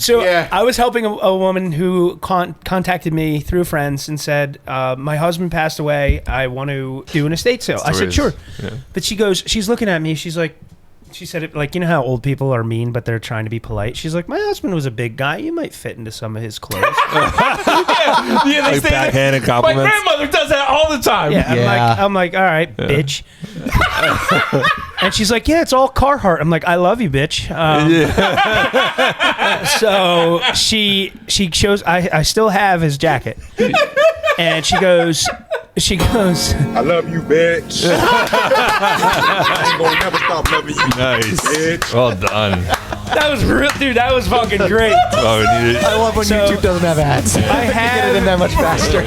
So Yeah. I was helping a woman who contacted me through friends and said, my husband passed away. I want to do an estate sale. I said, sure. Yeah. But she's looking at me. She said it like, you know how old people are mean, but they're trying to be polite. She's like, my husband was a big guy. You might fit into some of his clothes. Yeah, Like backhanded compliments. My grandmother does that all the time. Yeah, Yeah. I'm like, all right, bitch. And she's like, yeah, it's all Carhartt. I'm like, I love you, bitch. So she shows, I still have his jacket. And she goes, I love you, bitch. I ain't gonna never stop loving you. Nice. Bitch. Well done. that was real, dude. That was fucking great. Oh, dude. I love when So- YouTube doesn't have ads. I Get it in have. that much faster.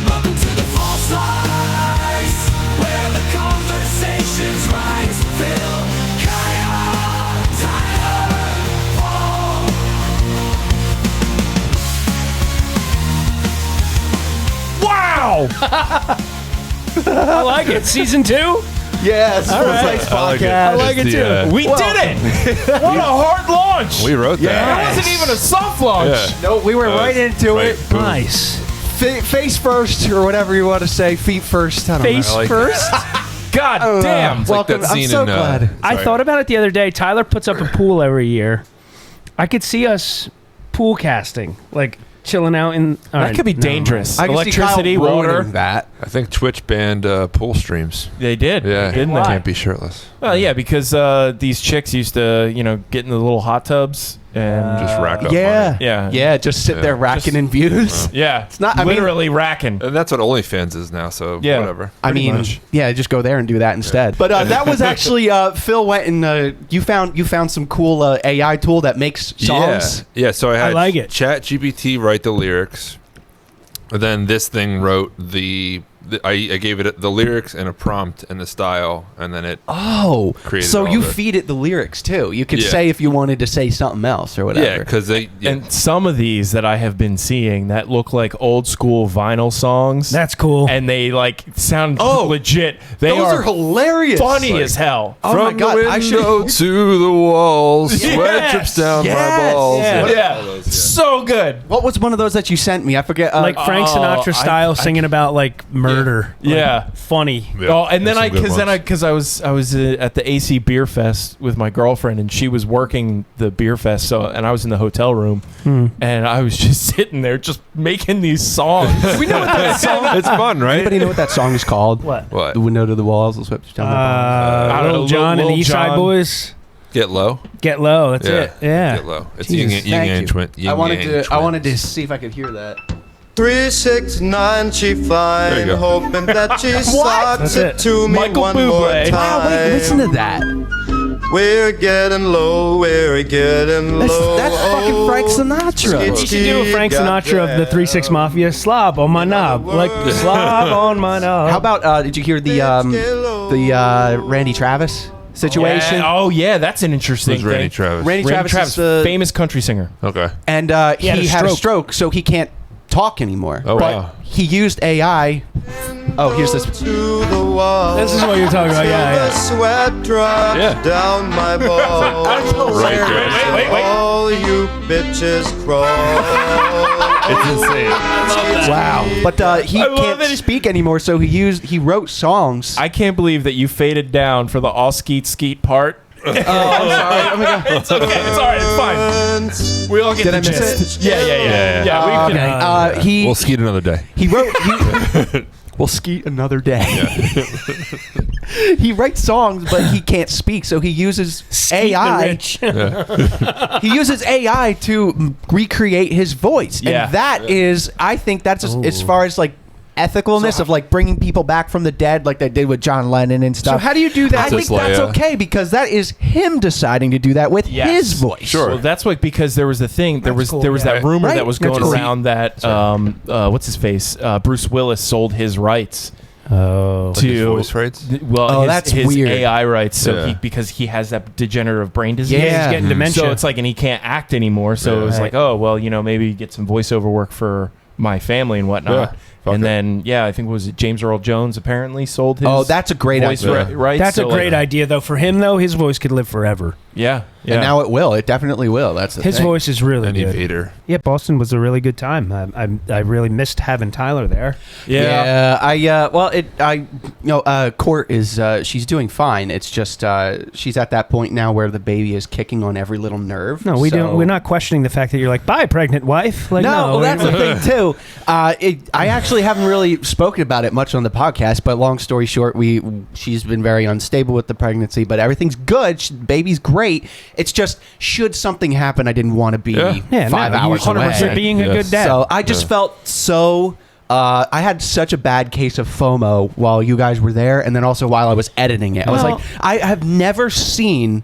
Welcome to the false lies, where the conversations rise. Phil, Kyle, Tyler, Paul. Wow. I like it. Season 2? Yes. All right. Place I like it. podcast. I like it Just too. the, We did it. What a hard launch. we wrote It that. wasn't even a soft launch. Yeah. No, we were right into Right. it. Boom. Nice. Face first, or whatever you want to say. Feet first. I don't Face know. like first. God I don't know. damn. like Welcome. that I'm scene so in, glad. I Sorry. thought about it the other day. Tyler puts up a pool every year. I could see us pool casting, like chilling out in. That could be dangerous. I can Electricity, see Kyle water. ruining that. I think Twitch banned pool streams. They did. Yeah. Didn't Why? they? Can't be shirtless. Well, yeah, because these chicks used to, get in the little hot tubs and Just rack up Yeah. money. Yeah. Just sit Yeah. there racking in views. yeah, it's not- I mean- literally racking. And that's what OnlyFans is now, so Yeah. whatever. I Pretty mean, much. yeah, just go there and do that instead. But that was actually Phil went and you found some cool AI tool that makes songs. Yeah, so I had like it. ChatGPT write the lyrics. And then this thing wrote I gave it the lyrics and a prompt and the style, and then it Oh, Created so all you the- feed it the lyrics too. You could Yeah. say if you wanted to say something else or whatever. yeah, because they And some of these that I have been seeing that look like old school vinyl songs. That's cool. and they sound Oh, legit. They those are hilarious. funny Like- as hell. Oh from my God, the I window should. to the walls, sweat Yes, drips down yes, my balls. yeah. Yeah, all those, so good. What was one of those that you sent me? I forget. Like Frank Sinatra style, I- singing about like murder. Like, Yeah. funny. Yeah, Oh, and then there's some good ones. because I was at the AC Beer Fest with my girlfriend, and she was working the beer fest, and I was in the hotel room, and I was just sitting there just making these songs. we know what that song. It's fun, right? Anybody know what that song is called? What? What? The window to the walls. Will swept down my balls. I don't Little know, John and Lil the East Side Jon. Boys. Get low. Get low. That's Yeah. it. Yeah. Get low. It's Jesus, yin thank and you. twin. I wanted to see if I could hear that. 369 she There fine, you go. hoping that she sucks That's it it. to me Michael one more Bublé. time. Wow, wait, listen to that. We're getting low, we're getting low. That's fucking Frank Sinatra. You should do a Frank Sinatra of the 3-6 Mafia. Slob on my knob. Like, slob on my knob. How about did you hear the Randy Travis situation? Yeah. Oh yeah, that's an interesting Who's Randy thing. Travis? Randy Travis is the famous country singer. Okay. and he had a had a stroke. stroke, so he can't talk anymore. Oh, but wow. he used AI. Oh, here's this. To the wall. This is what you're talking about. Yeah, The yeah. sweat drops Yeah. down my balls. Right there. Wait. All you bitches crawl. It's insane. Wow. But he I love can't it. speak anymore, so he wrote songs. I can't believe that you faded down for the all skeet skeet part. I'm sorry. Oh my God. It's okay. It's all right. It's fine. We all get Did the I miss gist. it? Yeah. Yeah. We can. Okay. He We'll skeet another day. he wrote. We'll skeet another day. He writes songs, but he can't speak, so he uses AI. Rich. He uses AI to recreate his voice, Yeah. and that is, I think that's as far as like ethicalness of like bringing people back from the dead, like they did with John Lennon and stuff. So how do you do that? I think Just like, that's okay because that is him deciding to do that with Yes. his voice. Sure. Well, that's what because there was the thing. There was cool, there was yeah. that rumor Right. that was That's going cool. around that what's his face Bruce Willis sold his rights Oh. to His voice rates? Oh, that's his weird. AI rights. So Yeah. because he has that degenerative brain disease. Yeah. He's getting dementia. So it's like, and he can't act anymore. So it was Right. like, oh well, maybe get some voiceover work for my family and whatnot. Fuck and it. then I think was it James Earl Jones apparently sold his. Oh, that's a great voice idea. right? That's So, a great like, idea, though. For him, though, his voice could live forever. Yeah, yeah. And now it will. It definitely will. That's the His thing. voice is really Any good. Vader. Yeah, Boston was a really good time. I really missed having Tyler there. Court is she's doing fine. It's just she's at that point now where the baby is kicking on every little nerve. No, we so- don't. We're not questioning the fact that you're like, bye, pregnant wife. Like, No, well, we're- that's the thing too. I actually haven't really spoken about it much on the podcast, but long story short, she's been very unstable with the pregnancy, but everything's good. Baby's great. It's just should something happen, I didn't want to be Yeah, 5 no, hours you're 100% away. being a Yes. good dad. So I just felt so. I had such a bad case of FOMO while you guys were there, and then also while I was editing it. I was Well- like, I have never seen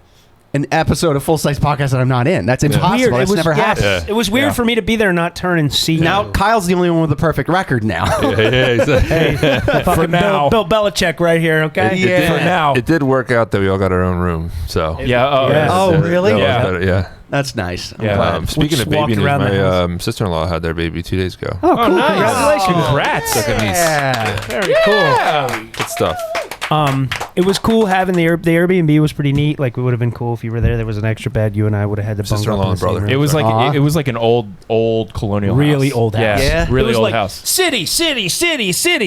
an episode of Full Size Podcast that I'm not in. That's impossible. weird. That's never happened. Yeah. It was weird for me to be there and not turn and see. Now Kyle's the only one with the perfect record now. Fucking now. Bill Belichick right here. Okay. Yeah. For now. It did work out that we all got our own room. So Yeah. Oh, Yeah. Oh, really? That was Yeah. better, yeah. That's nice. I'm Yeah. glad. Speaking just of baby walked news, around the my sister-in-law had their baby 2 days ago. Oh, cool. Oh, nice. Congratulations. Congrats. Second niece. Yeah. Very cool. Good stuff. It was cool having the Airbnb was pretty neat. Like, it would have been cool if you were there. There was an extra bed. You and I would have had to bunk up Sister-in-law in the and same brother. room. It was like Aw. it was like an old colonial Really house. old house. Yeah. It Really was old like, house. City,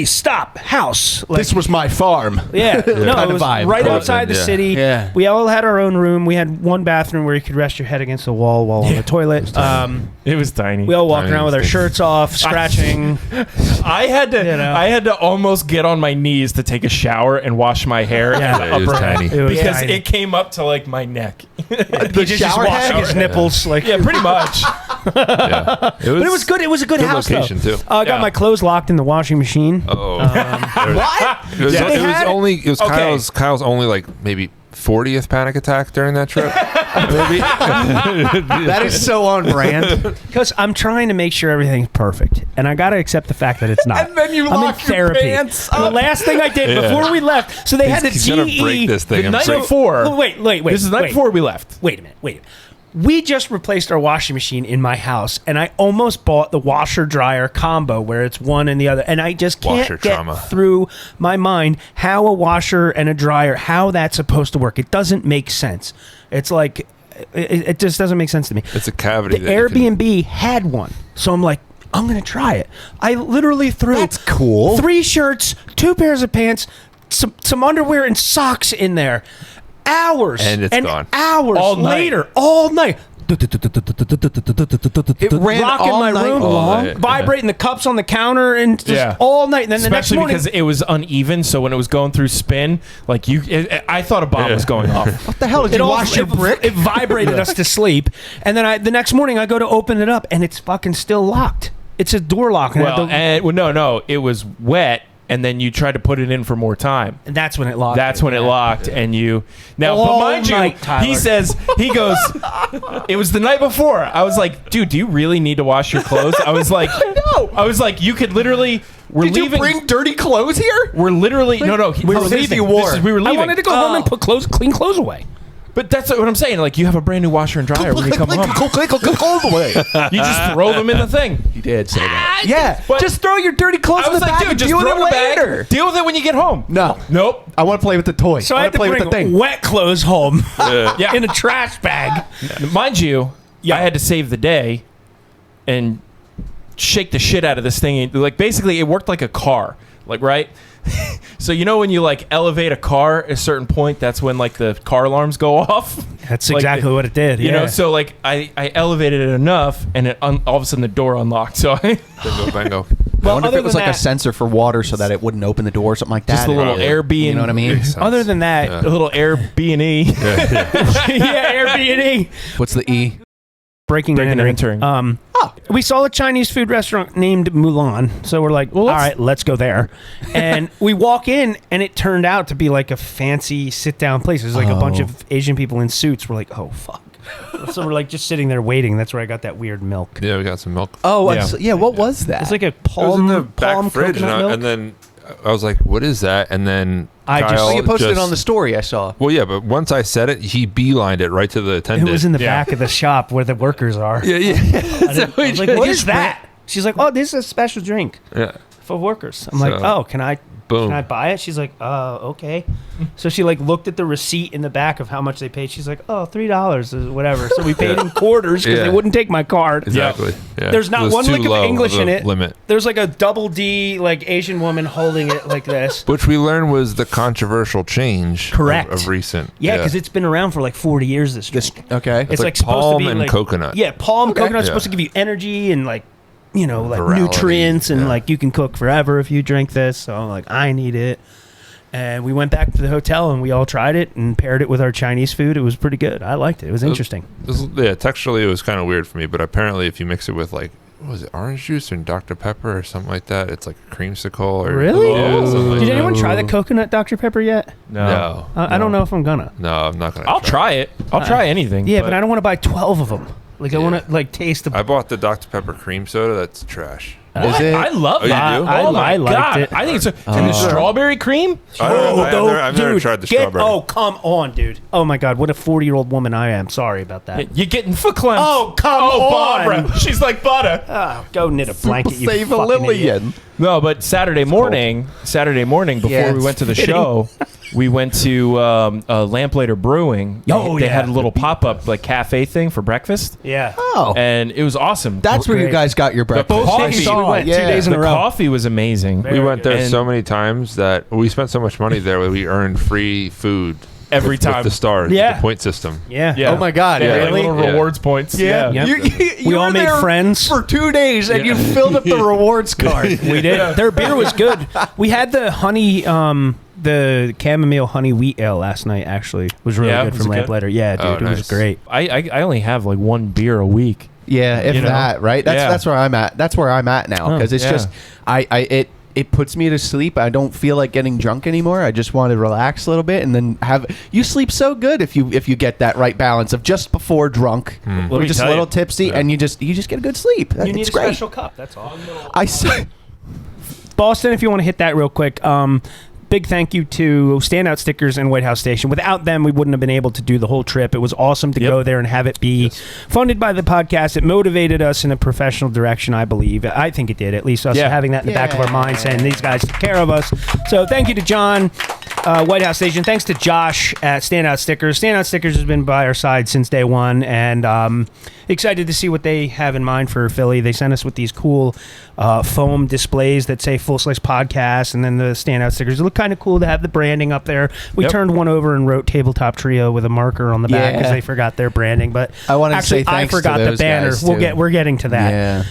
stop, house. Like, This was my farm. yeah, no, Kind it of was vibe. right Right. outside the Yeah. city. Yeah. We all had our own room. We had one bathroom where you could rest your head against the wall while on the toilet. It was tiny. We all walked Tiny around with our mistake. shirts off, scratching. I had to You know. I had to almost get on my knees to take a shower and wash my hair Yeah. in the Yeah, it was upper tiny. It was because tiny. it came up to like my neck. He just shower washing head? his nipples. Like, Yeah, pretty much. Yeah. but it was good. It was a good house, location though. too. I got Yeah. my clothes locked in the washing machine. Oh, What? it was, Yeah. They it was had- only it was Okay. Kyle's only like maybe 40th panic attack during that trip. That is so on brand. Because I'm trying to make sure everything's perfect, and I got to accept the fact that it's not. And then you I'm in lock your therapy. pants The up. last thing I did before we left, so they had the He's gonna GE. break this thing. The I'm night break- before. Oh, wait. This is the night wait. before we left. Wait a minute. We just replaced our washing machine in my house, and I almost bought the washer dryer combo where it's one and the other, and I just can't Washer get trauma. through my mind how a washer and a dryer, how that's supposed to work. It doesn't make sense. It's like it just doesn't make sense to me. It's a cavity. The that you can- Airbnb had one, so I'm like, I'm gonna try it. I literally threw That's cool. 3 shirts, 2 pairs of pants, some underwear and socks in there. Hours And it's gone. Hours All night. later, all night. It ran Rocking all my night room, long. night. vibrating the cups on the counter, and just Yeah. all night. And then the next Especially morning, because it was uneven, so when it was going through spin, like I thought a bomb was going off. What the hell did it you all- wash your it- brick? It vibrated us to sleep, and then the next morning I go to open it up, and it's fucking still locked. It's a door lock, and, I Well, don't- no, it was wet, and then you tried to put it in for more time. and that's when it locked. That's when it locked, and you now. All But mind night, you, Tyler. he goes. It was the night before. I was like, dude, do you really need to wash your clothes? I was like, know. I was like, you could literally. We're Did leaving. you bring dirty clothes here? We're literally we were how many leaving. you wore? We were I leaving. wanted to go home and put clean clothes away. But that's what I'm saying. Like you have a brand new washer and dryer when you come home. all the way. You just throw them in the thing. He did say that. Yeah, But- just throw your dirty clothes I in was the like, bag dude, and just deal with throw it it in the later. bag. Deal with it when you get home. No, Nope. I want to play with the toy. So I I had want to to play with the bring thing. wet clothes home Yeah. in a trash bag. Mind you, I had to save the day and shake the shit out of this thing. Like basically, it worked like a car. Like right. So you know when you like elevate a car at a certain point, that's when like the car alarms go off. That's Like exactly what it did. You know, so like I elevated it enough, and it all of a sudden the door unlocked. So Bingo, bango. I wonder if other it was than like a that- sensor for water so that it wouldn't open the door or something like that. just a little yeah. Airbnb. You know what I mean? Makes sense. Other than that, A little Airbnb. yeah, Airbnb. What's the E? Breaking Breaking and and entering. entering. We saw a Chinese food restaurant named Mulan, so we're like, all right, let's go there. And we walk in, and it turned out to be like a fancy sit-down place. There's like a bunch of Asian people in suits. We're like, oh fuck. So we're like just sitting there waiting. That's where I got that weird milk. Yeah, we got some milk. Oh, Yeah. yeah. What was that? It's like a It was palm, in the palm back fridge, coconut milk. and then I was like, "What is that?" And then I just- Kyle Oh, you posted it just- on the story I saw. Well, yeah, but once I said it, he beelined it right to the it attendant. was in the Yeah. back of the shop where the workers are. yeah, yeah. I was like, what is that? She's like, oh, this is a special drink. Yeah. for workers. I'm like, So, oh, can I boom. buy it? She's like, okay. So she like looked at the receipt in the back of how much they paid. She's like, oh, $3 or whatever. So we paid in quarters because Yeah. they wouldn't take my card. Exactly. Yeah. There's not It was one too lick of low English a in it. Limit. There's like a double D like Asian woman holding it like this. Which we learned was the controversial change Correct. of recent. Yeah, because it's been around for like 40 years. This drink. Okay. It's like supposed palm to be and like coconut. Yeah, palm coconut Yeah. supposed to give you energy and like like Virality, nutrients and yeah. like you can cook forever if you drink this. So I'm like, I need it. And we went back to the hotel and we all tried it and paired it with our Chinese food. It was pretty good. I liked it. It was interesting. Texturally it was kind of weird for me, but apparently if you mix it with like, what was it, orange juice or Dr. Pepper or something like that, it's like a creamsicle or Really? Yeah, something like Did that. anyone try the coconut Dr. Pepper yet? No. I don't know if I'm gonna. No, I'm not gonna. I'll try it. I'll try anything. Yeah, but I don't want to buy 12 of them. Like I want to like taste the. I bought the Dr. Pepper cream soda. That's trash. Is it? I love Oh, you that. do? Oh my I liked god! it. I think it's and the strawberry cream. I don't know. no, I've never dude, tried the strawberry. Oh, come on, dude. Oh my God, what a 40-year-old woman I am. Sorry about that. You're getting verklempt. Oh, come on. Barbara. She's like butter. Ah, go knit a blanket. You Save a fucking idiot. Lillian. No, but Saturday morning before Yeah, we went to the it's show, we went to Lamplighter Brewing. Oh, they yeah. had a little pop-up like cafe thing for breakfast, Yeah. Oh, and it was awesome. that's where you great. guys got your breakfast. both Coffee, days we went 2 days in the a row. coffee was amazing. We went there And so many times that we spent so much money there that we earned free food every with time. the stars, Yeah. the point system. Yeah. Yeah. Oh my God! Yeah, Really? like little Yeah. rewards points. Yeah. Yep. You We all were made there friends. for 2 days, and you filled up the rewards card. We did. Their beer was good. We had the honey, the chamomile honey wheat ale last night. Actually, it was really Yeah, good was from it good? Lamplighter. Yeah, dude, Oh, it was nice. great. I only have like one beer a week. Yeah, if You know? that, right? Yeah. That's where I'm at. That's where I'm at now because it's yeah. just it puts me to sleep. I don't feel like getting drunk anymore. I just want to relax a little bit and then you sleep so good if you get that right balance of just before drunk, Let or me just a tell little you. tipsy, and you just get a good sleep. You need It's a great. special cup. That's all. I said, Boston, if you want to hit that real quick. Big thank you to Standout Stickers and White House Station. Without them, we wouldn't have been able to do the whole trip. It was awesome to Yep. go there and have it be funded by the podcast. It motivated us in a professional direction, I believe. I think it did, at least us Yeah. having that in the back of our minds, saying these guys took care of us. So thank you to John, White House Station. Thanks to Josh at Standout Stickers. Standout Stickers has been by our side since day one, and excited to see what they have in mind for Philly. They sent us with these cool foam displays that say Full Slice Podcast, and then the Standout Stickers. It looked kind of cool to have the branding up there. We Yep. turned one over and wrote Tabletop Trio with a marker on the back because Yeah. they forgot their branding. But I wanted to actually, say thanks I forgot to the those banner. guys, We're too. getting to that. yeah.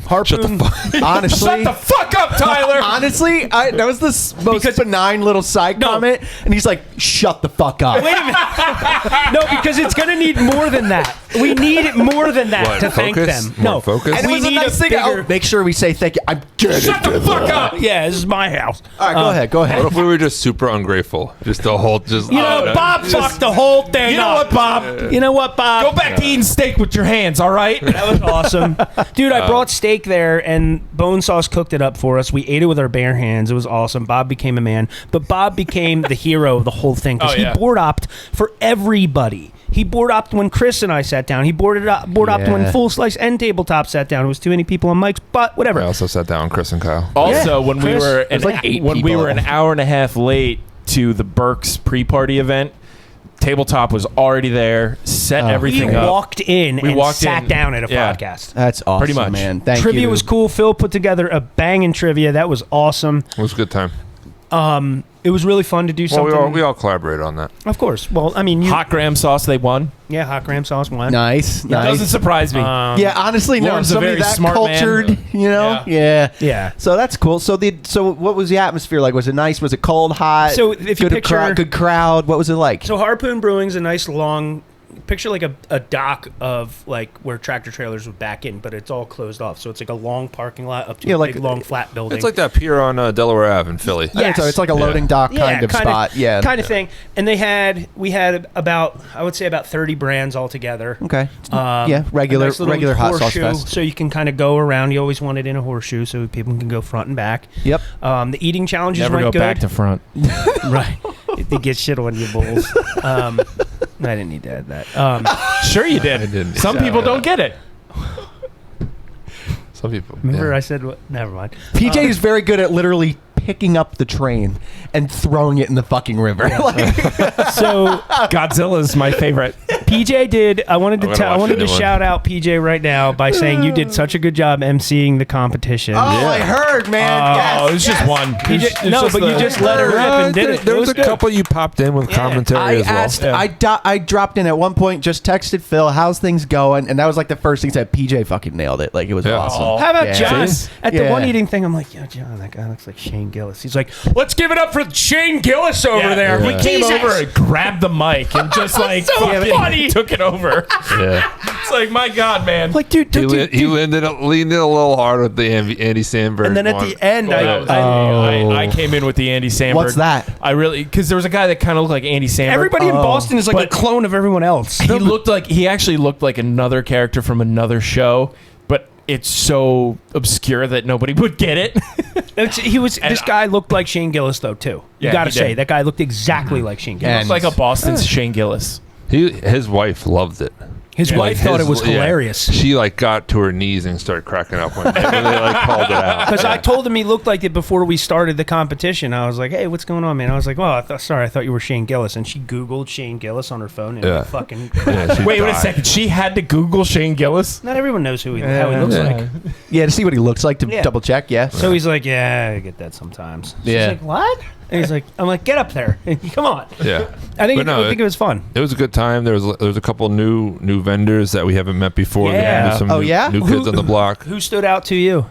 Harpoon. Honestly, Shut the fuck up, Tyler. honestly, that was the most Because- benign little side No. comment, and he's like, "Shut the fuck up." Wait a minute. No, because it's going to need more than that. We need more than that What, to thank focus? them. More No, focus? And it we was a need nice thing. bigger. Make sure we say thank you. I'm getting Shut the fuck up. Yeah, this is my house. All right, go ahead. Go ahead. What if we were just super ungrateful? Just the whole, just You know, Bob fucked the whole thing You know up. what, Bob? You know what, Bob? Go back to eating steak with your hands, all right? That was awesome. Dude, I brought steak there, and Bone Sauce cooked it up for us. We ate it with our bare hands. It was awesome. Bob became a man. But Bob became the hero of the whole thing because Oh, yeah. he board opped for everybody. He board opped when Chris and I sat down. He board opped when Yeah. Full Slice and Tabletop sat down. It was too many people on mics, but whatever. I also sat down Chris and Kyle. Also, Yeah, when we Chris, were there's like 8 when we people. were an hour and a half late to the Burks pre-party event, Tabletop was already there, set Oh, We everything up. walked in We and walked sat in. down at a Yeah. podcast. That's awesome, Pretty much. man. Thank Trivia you. was cool. Phil put together a banging trivia. That was awesome. It was a good time. It was really fun to do Well, something. we all collaborated on that. Of course. Well, I mean, Hot graham sauce, they won. yeah, hot graham sauce won. Nice, nice. Doesn't surprise me. Yeah, honestly, no. Lauren's a Somebody very that smart man. cultured, you know. Yeah. Yeah. So that's cool. So what was the atmosphere like? Was it nice? Was it cold, hot? So if you good picture- good crowd. What was it like? So Harpoon Brewing's a nice long picture, like a dock of like where tractor trailers would back in, but it's all closed off. So it's like a long parking lot up to Yeah, a like- big long flat building. It's like that pier on Delaware Ave in Philly. Yes. So it's like a loading dock kind of spot. Yeah. kind of thing. And we had about, I would say about 30 brands all together. Okay. A regular nice little regular hot sauce horseshoe, fest. so you can kind of go around. You always want it in a horseshoe so people can go front and back. Yep. The eating challenges Never went go good. back to front. Right. You get shit on your bowls. I didn't need to add that. Sure you did. I didn't. Some people don't get it. Some people. Remember yeah. I said, never mind. PJ is very good at literally picking up the train and throwing it in the fucking river. Like, So Godzilla's my favorite. PJ did. I wanted I'm to gonna watch I wanted the to new one. shout out PJ right now by saying you did such a good job emceeing the competition. oh, I heard, man. Oh, it was just one. PJ, no, but you just let her rip and did it. There It was a good. couple you popped in with commentary I as well. asked, Yeah. I dropped in at one point, just texted Phil, how's things going? And that was like the first thing said. PJ fucking nailed it. Like, it was Yeah. awesome. Oh. How about Yeah. John See? at the Yeah. one eating thing? I'm like, yo, John, that guy looks like Shane Gillis. He's like, let's give it up for Shane Gillis over there. He came Jesus. over and grabbed the mic and just like So fucking funny. took it over. Yeah. It's like, my God, man. Like, dude, He, dude, he leaned in a little hard with the Andy Samberg. and then at one. the end, I came in with the Andy Samberg. What's that? I really, because there was a guy that kind of looked like Andy Samberg. everybody in Boston is like a But- clone of everyone else. He actually looked like another character from another show, but it's so obscure that nobody would get it. This guy looked like Shane Gillis though too. You Yeah, got to he say did. that guy looked exactly like Shane Gillis. And- It's like a Boston Shane Gillis. His wife loved it. His Yeah, wife Like, thought his- it was yeah. hilarious. She like got to her knees and started cracking up when they like called it out. Because I told him he looked like it before we started the competition. I was like, "Hey, what's going on, man?" I was like, "Well, sorry, I thought you were Shane Gillis." And she Googled Shane Gillis on her phone and Yeah. fucking. Yeah, she Wait a died. second. She had to Google Shane Gillis? Not everyone knows how he looks Yeah. like. Yeah, to see what he looks like, to Yeah. double check, yeah. So he's like, "Yeah, I get that sometimes." She's Yeah. like, "What?" And he's like, "I'm like, get up there, come on." Yeah. I think But no, I think it was fun. It was a good time. There was a couple new vendors that we haven't met before. Yeah. There's some Oh, new, yeah? new kids on the block. Who stood out to you?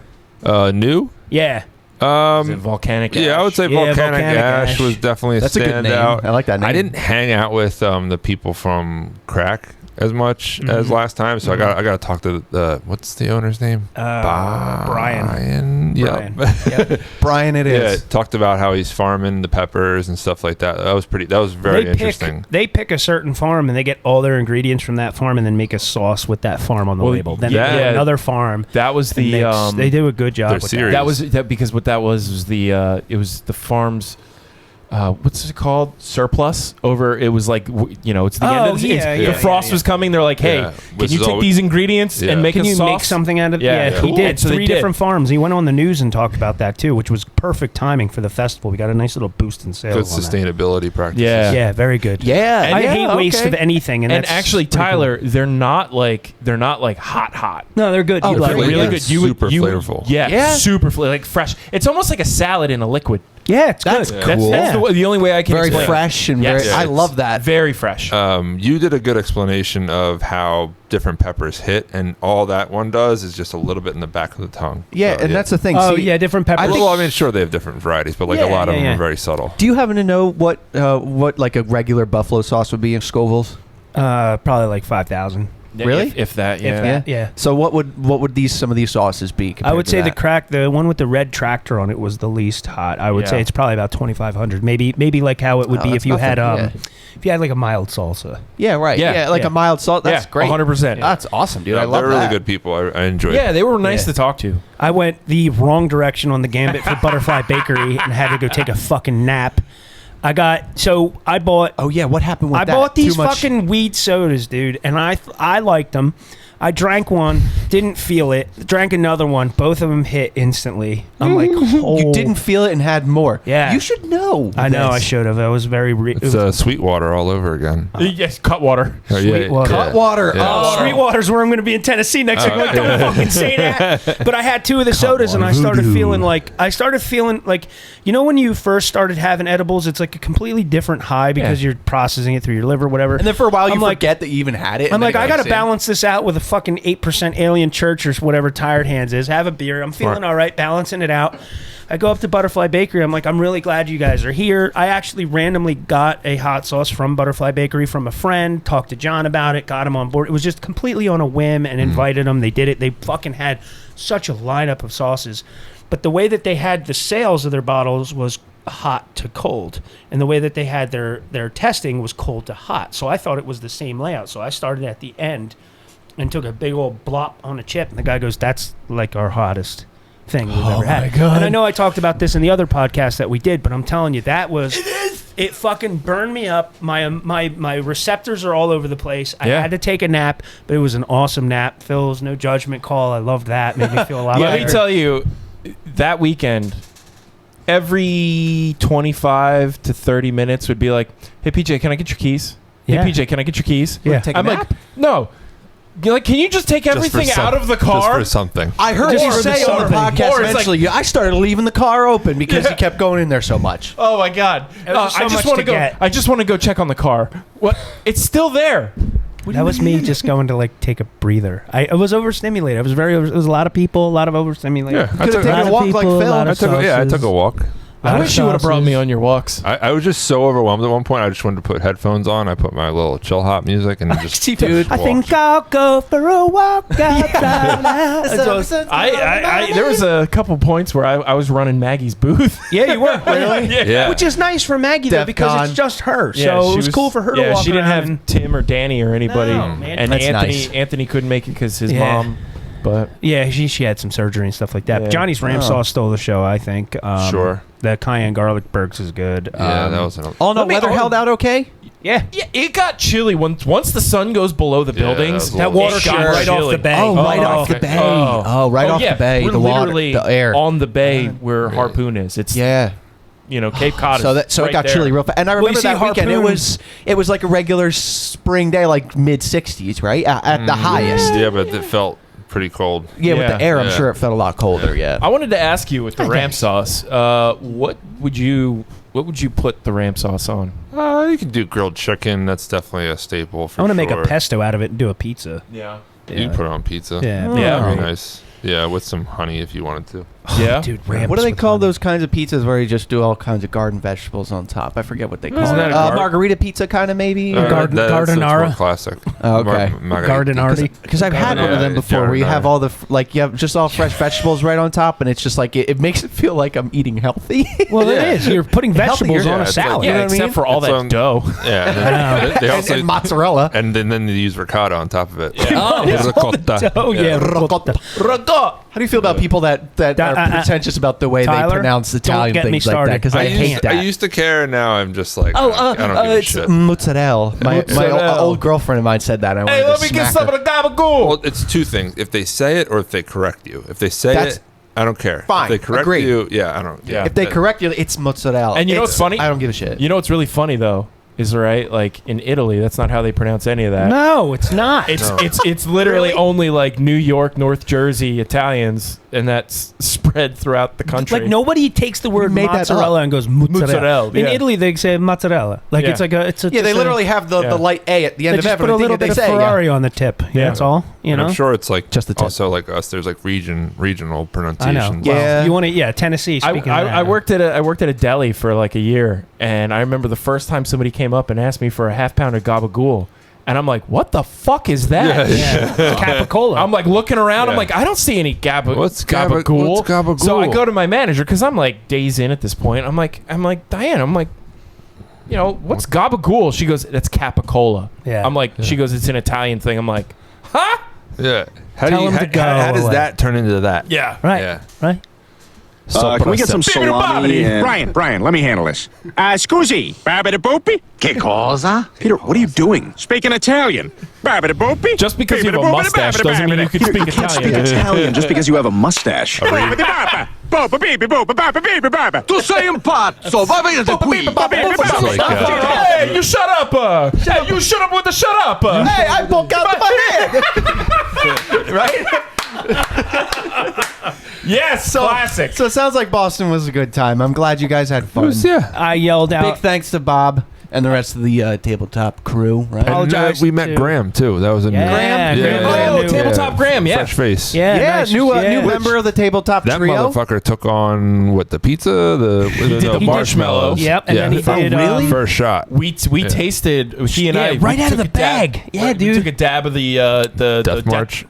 New? Yeah, Volcanic Yeah, I would say Yeah, Volcanic Ash was definitely a That's a good standout. name. I like that name. I didn't hang out with the people from Crack as much Mm-hmm. as last time, so I got to talk to the what's the owner's name? Brian. Yeah. Brian. Yep. Brian, it Yeah, is. talked about how he's farming the peppers and stuff like that. That was very interesting. They pick a certain farm and they get all their ingredients from that farm and then make a sauce with that farm on the Well, label. Then yeah. they go to another farm. That was and the mix. They do a good job their with series. that was that because what that was the it was the farm's what's it called, surplus over. It was like it's the end Oh, of the, yeah, the yeah, frost yeah. was coming. They're like, hey, Yeah. can Which you is take always- these ingredients Yeah. and make Can a you sauce? make something out of Yeah, he cool. did. And so they 3 did. different farms. He went on the news and talked about that too, which was perfect timing for the festival. We got a nice little boost in sales. Good on that. sustainability practices. Yeah. Yeah, very good. Yeah. I yeah, hate waste okay. of anything, and, And that's actually, pretty cool. Tyler, they're not like hot. No, they're good. Oh, You they're like flavor- it. Really yeah. good. Super you, flavorful. Yeah, Yeah. super like fresh. It's almost like a salad in a liquid. Yeah, it's That's good. cool. That's the only way I can Very explain it. fresh and Yes. very. Yeah, I it's love that. Very fresh. You did a good explanation of how different peppers hit, and all that one does is just a little bit in the back of the tongue. Yeah, So, and that's the thing. Oh See, yeah, different peppers. Well, I mean, sure they have different varieties, but like a Yeah, lot of yeah, them yeah. are very subtle. Do you happen to know what like a regular buffalo sauce would be in Scoville's? Probably like 5,000. Really? If that, yeah. If that, yeah. So what would some of these sauces be? I compared would to say that? the one with the red tractor on it was the least hot. I would Yeah. say it's probably about 2,500. Maybe like how it would Oh, be that's if you had nothing, if you had like a mild salsa. Yeah, right. Yeah, Yeah, like yeah. a mild salt. That's Yeah, great. 100%. That's awesome, dude. Yeah, I love they're really that. good people. I enjoy Yeah, it. they were nice Yeah. to talk to. I went the wrong direction on the gambit for Butterfly Bakery and had to go take a fucking nap. I bought Oh yeah, what happened with I that? bought these Too much- fucking weed sodas, dude, and I liked them. I drank one, didn't feel it. Drank another one, both of them hit instantly. I'm like, oh. You didn't feel it and had more. Yeah. You should know. I know I this. should have. I was very. it It's was- Sweetwater all over again. Yes, Cutwater. Oh, yeah, Sweetwater. Cutwater. Yeah. Oh, Sweetwater's where I'm going to be in Tennessee next week. Like, don't fucking say that. But I had 2 of the sodas, and I started feeling like when you first started having edibles, it's like a completely different high because you're processing it through your liver, whatever. And then for a while you I'm like- forget that you even had it. I'm and then like, it I got to goes in. balance this out with a fucking 8% Alien Church or whatever Tired Hands is. Have a beer. I'm feeling all right, balancing it out. I go up to Butterfly Bakery. I'm like, I'm really glad you guys are here. I actually randomly got a hot sauce from Butterfly Bakery from a friend, talked to John about it, got him on board. It was just completely on a whim and invited them. They did it. They fucking had such a lineup of sauces. But the way that they had the sales of their bottles was hot to cold, and the way that they had their testing was cold to hot. So I thought it was the same layout. So I started at the end and took a big old blop on a chip, and the guy goes, "That's like our hottest thing we've ever had." God. And I know I talked about this in the other podcast that we did, but I'm telling you, that was It fucking burned me up. My receptors are all over the place. I Yeah. had to take a nap, but it was an awesome nap. Phil's no judgment call. I loved that. Made me feel a lot better. Let me tell you, that weekend, every 25 to 30 minutes would be like, "Hey PJ, can I get your keys? Yeah. Hey PJ, can I get your keys?" Yeah. Take a I'm nap? like, "No." You're like, "Can you just take everything out of the car?" Just for something. I heard Just you for say on the something. podcast Or it's eventually, I started leaving the car open because Yeah. he kept going in there so much. Oh my god! It was so I just much want to go. get. I just want to go check on the car. What? It's still there. That was me just going to like take a breather. I was overstimulated. It was a lot of people, a lot of overstimulated. Yeah, I Could've took, taken lot a of walk like people, Phil. lot I of took a sauces. walk. I Lot wish of you would have brought sauces. me on your walks. I was just so overwhelmed at one point. I just wanted to put headphones on. I put my little chill hop music and just Dude, I think I'll go for a walk outside now. There was a couple points where I was running Maggie's booth. Yeah, you were. Really? Yeah. Which is nice for Maggie, though, Def because Con. it's just her. Yeah, So she it was cool for her to Yeah, walk she didn't around. have Tim or Danny or anybody, No, man. and That's Anthony. nice. Anthony couldn't make it because his Yeah. mom. But Yeah, she had some surgery and stuff like that. Yeah. But Johnny's Ram Sauce stole the show, I think. Sure. The cayenne garlic burgers is good. Yeah, that was an. All no Let me- weather held out okay? Yeah. yeah, it got chilly once the sun goes below the Yeah, buildings. that That water it got came right off chilly. the bay. Oh, right off the okay. bay. Oh, right off yeah, the bay. We're The water, literally the air. on the bay where Harpoon is. It's Yeah. Cape Cod. So is it right got there. chilly real fast. And I you remember see that weekend. Harpoon- It was like a regular spring day, like mid 60s, right? At the highest. Yeah, but it felt pretty cold. Yeah, with Yeah. the air, I'm Yeah. sure it felt a lot colder. Yeah. I wanted to ask you with the ram sauce. What would you put the ram sauce on? You can do grilled chicken. That's definitely a staple for I want to sure. make a pesto out of it and do a pizza. Yeah. You can put it on pizza. Yeah. Yeah. Very Right. nice. Yeah, with some honey if you wanted to. Yeah. Dude, Rams What do they with call honey. those kinds of pizzas where you just do all kinds of garden vegetables on top? I forget what they call Isn't it. that a gar- Margarita pizza, kind of maybe. Garden- that's more Gardenara? classic. Oh, okay. Gardenardi? Because I've had one of them Yeah, before, where you have Gardenara. all the you have just all fresh vegetables right on top, and it's just like it makes it feel like I'm eating healthy. Well, Yeah. it is. You're putting vegetables Healthier. on Yeah, a it's like- salad. Yeah, know what I except mean? for all That's that on- dough. Yeah. They also and mozzarella. and then they use ricotta on top of it. Oh, Ricotta. Oh, yeah. Ricotta. How do you feel about people that are pretentious about the way Tyler, they pronounce don't Italian get me things like that? started. Because I hate that. I used to care, and now I'm just like, Oh, I don't give a it's shit. mozzarella. My Mozzarella. old girlfriend of mine said that. And I Hey, wanted let to me get smack some her. of the gabagool. Well, it's two things: if they say it or if they correct you. If they say That's it, I don't care. fine. If they correct Agreed. you, yeah, I don't. Yeah. If they correct you, it's mozzarella. And you know what's funny? I don't give a shit. You know what's really funny though is like in Italy, that's not how they pronounce any of that. No, it's not. It's literally only like New York, North Jersey Italians, and that's spread throughout the country. Like nobody takes the word made that mozzarella up. and goes mozzarella. Mozzarella, In yeah. Italy, they say mozzarella. Like Yeah. it's like it's a Yeah, they just literally have the Yeah. light A at the they end of just put a everything little that bit they of say. Ferrari on the tip. Yeah, that's all. You And know. I'm sure it's like Just the tip. also like us. There's like regional I pronunciations. know. Yeah. Well, you want to? Tennessee. Speaking of that, I worked at a deli for like a year, and I remember the first time somebody came up and asked me for a half pound of gabagool, and I'm like, "What the fuck is that?" Yeah. Capicola. I'm like looking around. I'm Yeah. like, I don't see any gabagool. What's gabagool? So I go to my manager because I'm like days in at this point. I'm like Diane. I'm like, what's gabagool? She goes, that's capicola. Yeah. I'm like, she goes, it's an Italian thing. I'm like, huh? Yeah. How Tell do you? them to go How does away. that turn into that? Yeah. right. Yeah. Right. Can we get some salami and... Brian, let me handle this. Scusi, babidi-boopy? Che cosa? Peter, what are you doing? Speaking Italian. Babidi-boopy? Just because you have a mustache doesn't mean you can Peter, speak you can't speak Italian. Italian just because you have a mustache. Babidi-baba. Boba, baby, boba, baba, baby, baba. Tu sei un pazzo, va via da qui! It's like, Hey, you shut up! Hey, you shut up with the shut up! Hey, I poke out my head. Right? Yes, classic. So it sounds like Boston was a good time. I'm glad you guys had fun. yeah. I yelled out. Big thanks to Bob and the rest of the tabletop crew. Right? And, Apologize we met to- Graham too. That was a Yeah, Graham? new. Graham, Yeah. Graham, Oh, new- tabletop Graham, yeah. Fresh face. Yeah. Yeah, nice. new Yeah. member of the tabletop That trio. motherfucker took on what the pizza, the the marshmallows. Yep, and then he did, first shot. We tasted he and Yeah, I right we out of took the a dab- bag. Yeah, we dude. took a dab of the Death March?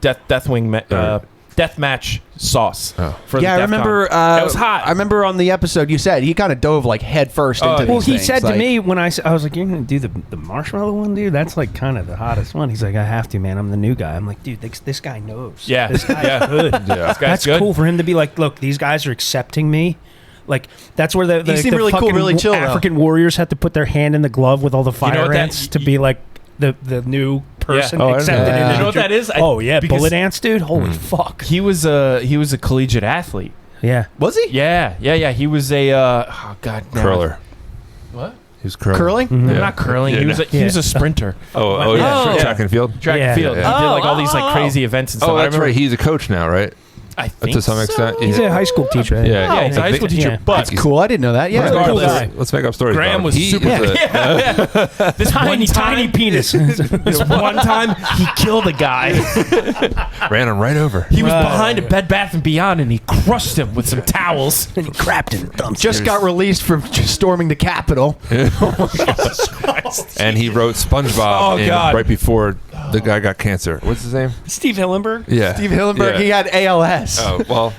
death match sauce for the Yeah, I DEF remember. CON. It was hot. I remember on the episode you said he kind of dove like head first into Well, these he things, said to like- me when I was like, "You're gonna do the marshmallow one, dude? That's like kind of the hottest one." He's like, "I have to, man. I'm the new guy." I'm like, "Dude, this guy knows. Yeah. this guy's Yeah. good. This guy's That's good. cool for him to be like, look, these guys are accepting me. Like that's where the seemed really cool, fucking really chill, though. African warriors had to put their hand in the glove with all the fire know what that- ants to be like the new person Oh, I didn't know accepted that. into You know what that is? Oh yeah, because bullet ants, dude. Holy fuck. He was a collegiate athlete. Yeah. Was he? Yeah. He was a oh god, now- Curler. What? He was curling. Curling? Mm-hmm. Yeah. Not curling. He Yeah, was no. he was a sprinter. Oh, yeah. Oh. Track and field. Track Yeah. and field. Yeah. He did like all these like crazy events and stuff. Oh, I that's remember- right. He's a coach now, right? I think To some extent. so. He's a high school teacher. I think. Yeah. Yeah, he's a high school teacher. Yeah. But That's cool. I didn't know that. Yeah. Regardless. Let's make up stories. Graham about him. was He super. is a- This Tiny, one time, tiny penis. This one time, he killed a guy. ran him right over. He was behind a Bed Bath and Beyond, and he crushed him with some towels. and he crapped in the dumpster. Just got released from storming the Capitol. And he wrote SpongeBob Oh, God. right before the guy got cancer. What's his name? Steve Hillenberg. Yeah. Steve Hillenberg, Yeah. he had ALS. Oh, well.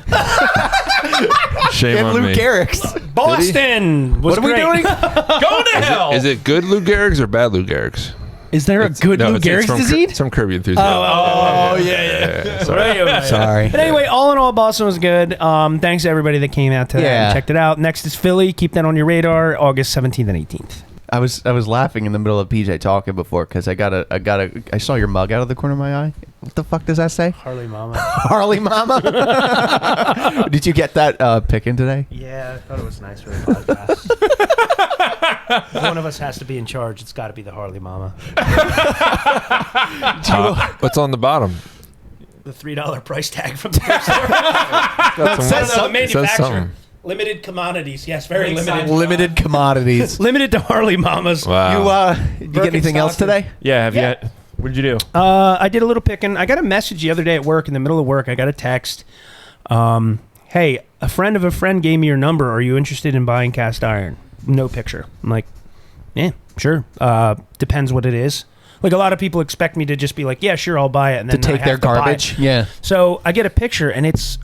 Shame And on Lou me. Gehrig's. Boston. Was What are we great. doing? Go to hell! Is it good Lou Gehrig's or bad Lou Gehrig's? Is there a good No, Lou it's Gehrig's from disease? It's from Curb Your Enthusiasm. Oh yeah. Sorry. Sorry. But anyway, all in all, Boston was good. Thanks to everybody that came out to that Yeah. and checked it out. Next is Philly. Keep that on your radar. August 17th and 18th. I was laughing in the middle of PJ talking before because I saw your mug out of the corner of my eye. What the fuck does that say? Harley Mama. Harley Mama. Did you get that picking today? Yeah, I thought it was nice for the podcast. One of us has to be in charge. It's got to be the Harley Mama. What's on the bottom? The $3 price tag from the store. Got says the something. manufacturer. Limited commodities. Yes, very limited. Limited commodities. Limited to Harley Mamas. Wow. You get anything else today? Yeah. Have you? Had, what did you do? I did a little picking. I got a message the other day at work. In the middle of work, I got a text. Hey, a friend of a friend gave me your number. Are you interested in buying cast iron? No picture. I'm like, yeah, sure. Depends what it is. Like a lot of people expect me to just be like, yeah, sure, I'll buy it. And To then I take have their to buy it. garbage? Yeah. So I get a picture, and it's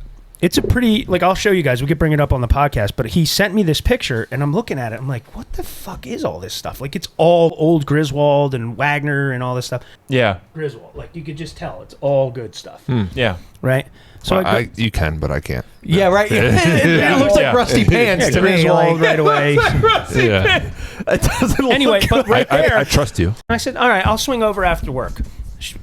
a pretty, like, I'll show you guys. We could bring it up on the podcast, but he sent me this picture, and I'm looking at it. I'm like, what the fuck is all this stuff? Like, it's all old Griswold and Wagner and all this stuff. Yeah. Griswold, like, you could just tell it's all good stuff, Yeah. right? So Well, I you can, but I can't. Yeah, right. it looks like Yeah. rusty pants to me. Griswold Like, right away. Yeah. it doesn't look Anyway, good. but right there, I trust you. I said, all right, I'll swing over after work.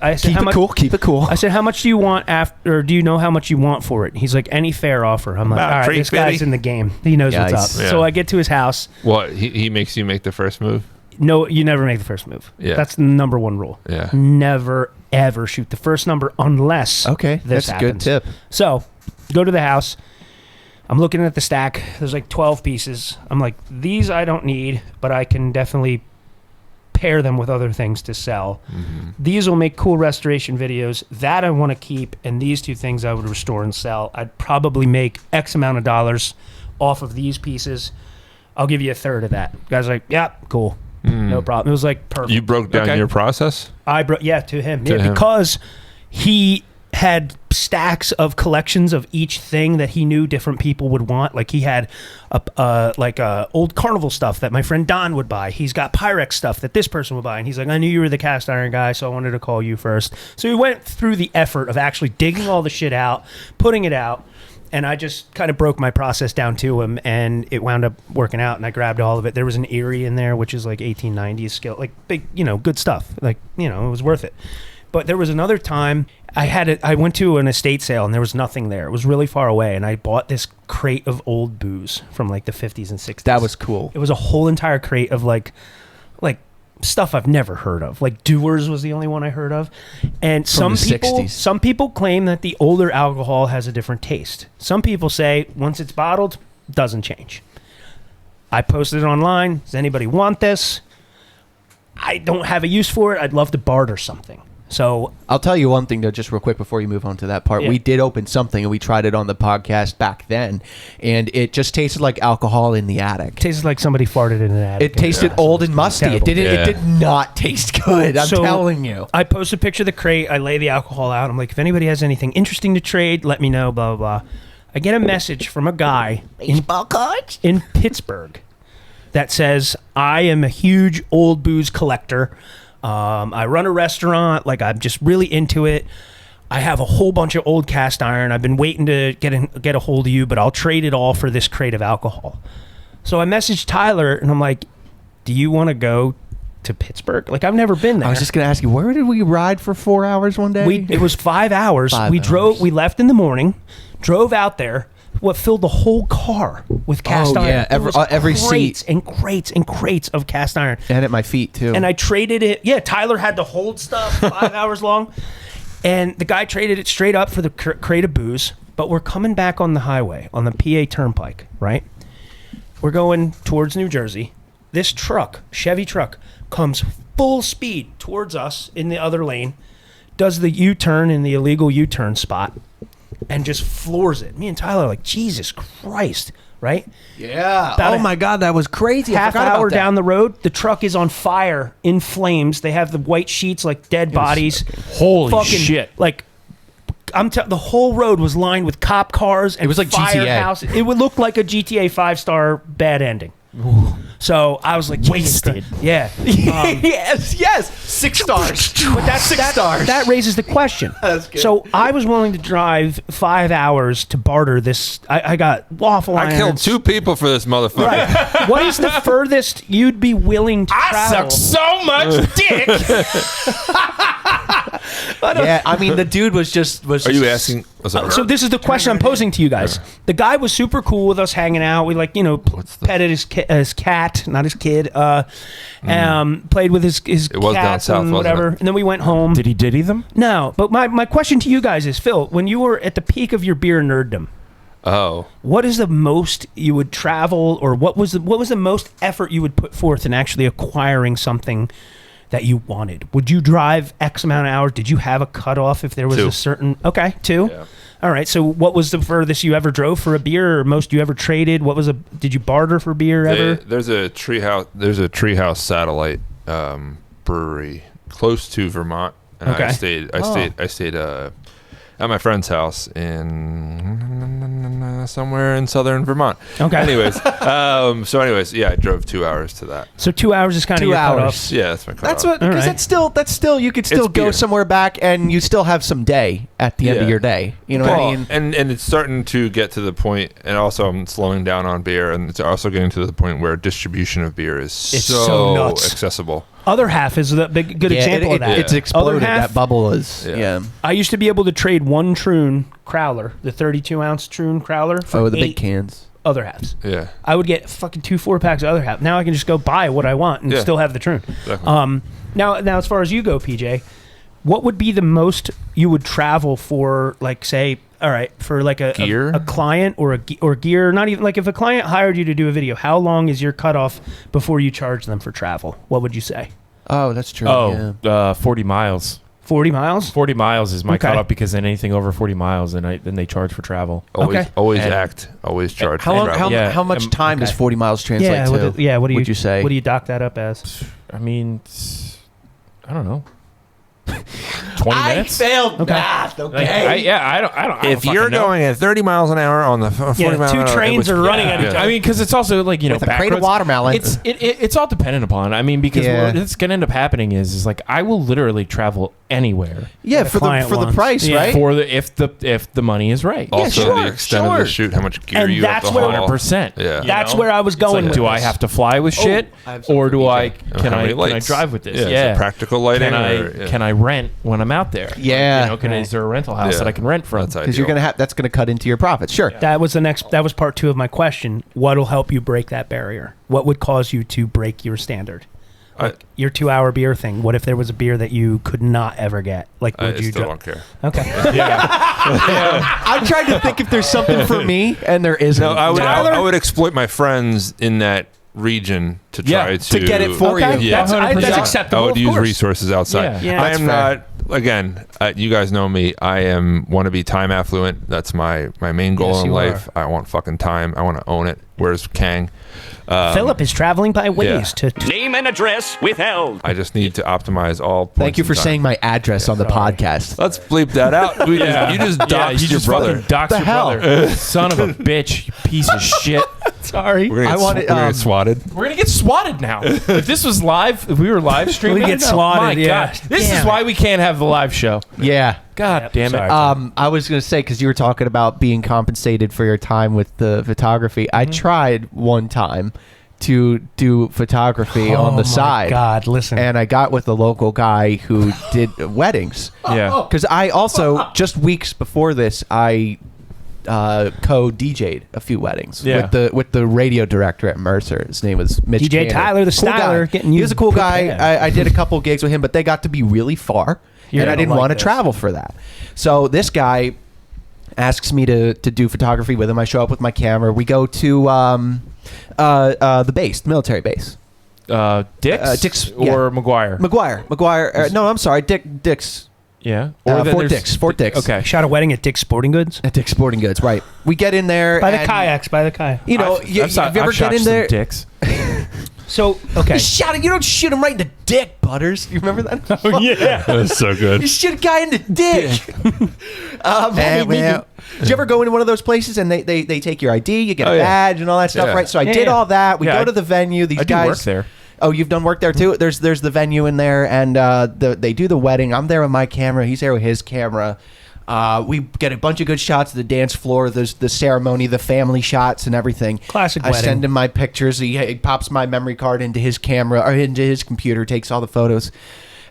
I said, keep it cool. Keep it cool. I said, how much do you want after, or do you know how much you want for it? He's like, any fair offer. I'm like, About all right, this guy's $3.50. in the game. He knows what's Nice. up. Yeah. So I get to his house. What? He makes you make the first move? No, you never make the first move. Yeah. That's the number one rule. Yeah. Never, ever shoot the first number unless Okay, this that's a good happens. tip. So, go to the house. I'm looking at the stack. There's like 12 pieces. I'm like, these I don't need, but I can definitely pair them with other things to sell. These will make cool restoration videos. That I want to keep, and these two things I would restore and sell. I'd probably make X amount of dollars off of these pieces. I'll give you a third of that. Guys like, yeah, cool. No problem. It was like perfect. You broke down Okay. your process? I brought to him. To Yeah, him. because he had stacks of collections of each thing that he knew different people would want. Like he had old carnival stuff that my friend Don would buy. He's got Pyrex stuff that this person would buy, and he's like, I knew you were the cast iron guy, so I wanted to call you first. So he went through the effort of actually digging all the shit out, putting it out. And I just kind of broke my process down to him, and it wound up working out. And I grabbed all of it. There was an Erie in there, which is like 1890s skill, like big, good stuff. Like, it was worth it. But there was another time I went to an estate sale, and there was nothing there. It was really far away, and I bought this crate of old booze from like the 50s and 60s. That was cool. It was a whole entire crate of like stuff I've never heard of. Like Dewar's was the only one I heard of. And some the people 60s. some people claim that the older alcohol has a different taste. Some people say once it's bottled, doesn't change. I posted it online. Does anybody want this? I don't have a use for it. I'd love to barter something. So I'll tell you one thing though, just real quick before you move on to that part. Yeah. We did open something, and we tried it on the podcast back then, and it just tasted like alcohol in the attic. it tastes like somebody farted in an attic. It tasted old and musty. Terrible. It did not taste good. I'm So, telling you. I post a picture of the crate. I lay the alcohol out. I'm like, if anybody has anything interesting to trade, let me know, blah, blah, blah. I get a message from a guy in Pittsburgh that says, I am a huge old booze collector. I run a restaurant. Like, I'm just really into it. I have a whole bunch of old cast iron. I've been waiting to get a hold of you, but I'll trade it all for this crate of alcohol. So I messaged Tyler, and I'm like, do you want to go to Pittsburgh? Like, I've never been there. I was just going to ask you, where did we ride for 4 hours one day? It was 5 hours. 5 we hours. We left in the morning, drove out there. What filled the whole car with cast iron. Yeah, There was every crates seat. and crates and crates of cast iron. And at my feet, too. And I traded it. Yeah, Tyler had to hold stuff 5 hours long. And the guy traded it straight up for the crate of booze. But we're coming back on the highway, on the PA Turnpike, right? We're going towards New Jersey. This truck, Chevy truck, comes full speed towards us in the other lane, does the U-turn in the illegal U-turn spot, and just floors it. Me and Tyler are like, Jesus Christ, right? Yeah. About Oh, my God. That was crazy. I Half forgot about hour that. down the road, the truck is on fire, in flames. They have the white sheets like dead bodies. Holy Fucking, shit. Like, the whole road was lined with cop cars and It was like GTA. firehouses. It would look like a GTA 5-star bad ending. So I was like, Wasted. Yeah. yes. 6 stars. But that's 6 stars. That raises the question. That's good. So I was willing to drive 5 hours to barter this. I got waffle I irons. killed 2 people for this motherfucker. Right. What is the furthest you'd be willing to I travel? suck so much dick. Yeah, I mean, the dude was just... Are you asking? Oh, sorry. So this is the question I'm posing to you guys. The guy was super cool with us hanging out. We petted his cat, not his kid. Played with his It was down cats south, and wasn't whatever. it? And then we went home. Did he diddy them? No, but my question to you guys is, Phil, when you were at the peak of your beer nerddom, Oh. what is the most you would travel, or what was the most effort you would put forth in actually acquiring something that you wanted? Would you drive X amount of hours? Did you have a cutoff if there was 2. a certain... Okay, 2. Yeah. All right, so what was the furthest you ever drove for a beer, or most you ever traded? Did you barter for beer ever? There's a treehouse satellite brewery close to Vermont, and Okay. I stayed at my friend's house in somewhere in southern Vermont. Okay. Anyways, yeah, I drove 2 hours to that. So 2 hours is kind of 2 your hours. cutoff. Yeah, that's my cutoff. That's what, All because right. that's still, you could still It's go beer. somewhere back and you still have some day at the end of Yeah. your day. You know what I mean? And it's starting to get to the point, and also I'm slowing down on beer, and it's also getting to the point where distribution of beer is so nuts. accessible. Other half is a good example of that. It's exploded. Other half, That bubble is, Yeah. yeah. I used to be able to trade one Troon Crowler, the 32-ounce Troon Crowler, for Oh, the 8 big cans. other halves. Yeah. I would get fucking 2 4-packs of other half. Now I can just go buy what I want and Yeah. still have the Troon. Definitely. Now as far as you go, PJ, what would be the most you would travel for, like, say, all right, for like a Gear? a client or gear? Not even like, if a client hired you to do a video, how long is your cutoff before you charge them for travel? What would you say? Oh, that's true. yeah. 40 miles. 40 miles? 40 miles is my Okay. cutoff, because then anything over 40 miles, then they charge for travel. Always And- always charge. How for long? travel. Yeah. How much time does Okay. 40 miles translate Yeah. to? What do you would you say? What do you dock that up as? I mean, I don't know. 20 minutes? failed Okay. math. Like, I don't If you're fucking know. going at 30 miles an hour on the 40 Yeah, mile 2 an hour, trains are running at each other. I mean, because it's also like, With a back crate of roads. watermelon. It's all dependent upon. I mean, because Yeah. what's going to end up happening is like I will literally travel anywhere yeah, the for the client for the wants. price, Yeah. right? for if the money is right. Also, sure, the extent of sure. the shoot, how much gear And you have that's to where- haul. 100%. Yeah. You That's know? where I was It's going like, with do I this. have to fly with shit, I have something or do for I DJ. can How I many can I lights? drive with this? Yeah, is it Yeah. practical lighting. Can I rent when I'm out there? Yeah. Is there a rental house Yeah. that I can rent from? That's Because you're ideal. gonna have that's gonna cut into your profits. Sure. That was part 2 of my question. What'll help you break that barrier? What would cause you to break your standard? Your 2-hour beer thing. What if there was a beer that you could not ever get? Like, I would you still ju- don't care. Okay. I'm trying to think if there's something for me, and there isn't. No, I would. Tyler? I would exploit my friends in that region to try to get it for Okay. you. Yeah. That's 100%. acceptable. I would of use course. resources outside. Yeah. Yeah. I That's am fair. not. Again, you guys know me. I want to be time affluent. That's my main goal Yes, in you life. I want fucking time. I want to own it. Where's Kang? Philip is traveling by ways to Name and address withheld. I just need to optimize all. Points Thank you in for time. saying my address on the podcast. Let's bleep that out. You just doxed you your just brother. fucking doxed The your hell? brother. Son of a bitch, you piece of shit. Sorry. We're gonna I get, wanted, we're gonna um, get swatted. We're gonna get swatted now. If this was live, if we were live streaming, We get swatted, My yeah. God, this Damn is it. why we can't have the live show. Yeah. God damn it. Sorry. I was going to say, because you were talking about being compensated for your time with the photography. I tried one time to do photography on the side. God, listen. And I got with a local guy who did weddings. Yeah. Because I also, just weeks before this, I co-DJ'd a few weddings with the radio director at Mercer. His name was Mitch DJ Cannon. Tyler, the Cool styler, guy. getting you He was a cool guy. prepared. I did a couple gigs with him, but they got to be really far, You're and I gonna didn't like want to this. travel for that. So this guy asks me to do photography with him. I show up with my camera. We go to the base, military base. Dick's? Dick's, Or McGuire? McGuire. No, I'm sorry, Dick's. Yeah. Fort then Dix. Okay. Shot a wedding at Dick's Sporting Goods. At Dick's Sporting Goods, right? We get in there By the and, kayaks, by the kayak. You know, I've have you ever shot get in some there? Dicks. So, okay. You don't shoot him right in the dick, Butters. You remember that? Oh, yeah. That's so good. You shoot a guy in the dick. Did you ever go into one of those places and they take your ID, you get a yeah. badge and all that stuff, Yeah. right? So I Yeah, did yeah. all that. We Yeah, go to the venue. These I do guys work there. Oh, you've done work there too? There's the venue in there, and they do the wedding. I'm there with my camera. He's there with his camera. We get a bunch of good shots of the dance floor. There's the ceremony, the family shots, and everything. Classic I wedding. send him my pictures. He pops my memory card into his camera or into his computer, takes all the photos.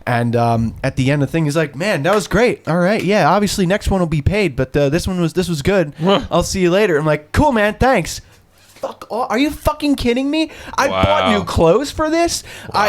And at the end of the thing, he's like, "Man, that was great. All right, yeah. Obviously, next one will be paid, but this was good. I'll see you later." I'm like, "Cool, man. Thanks." Fuck off. Are you fucking kidding me? I bought Wow. new clothes for this. Wow.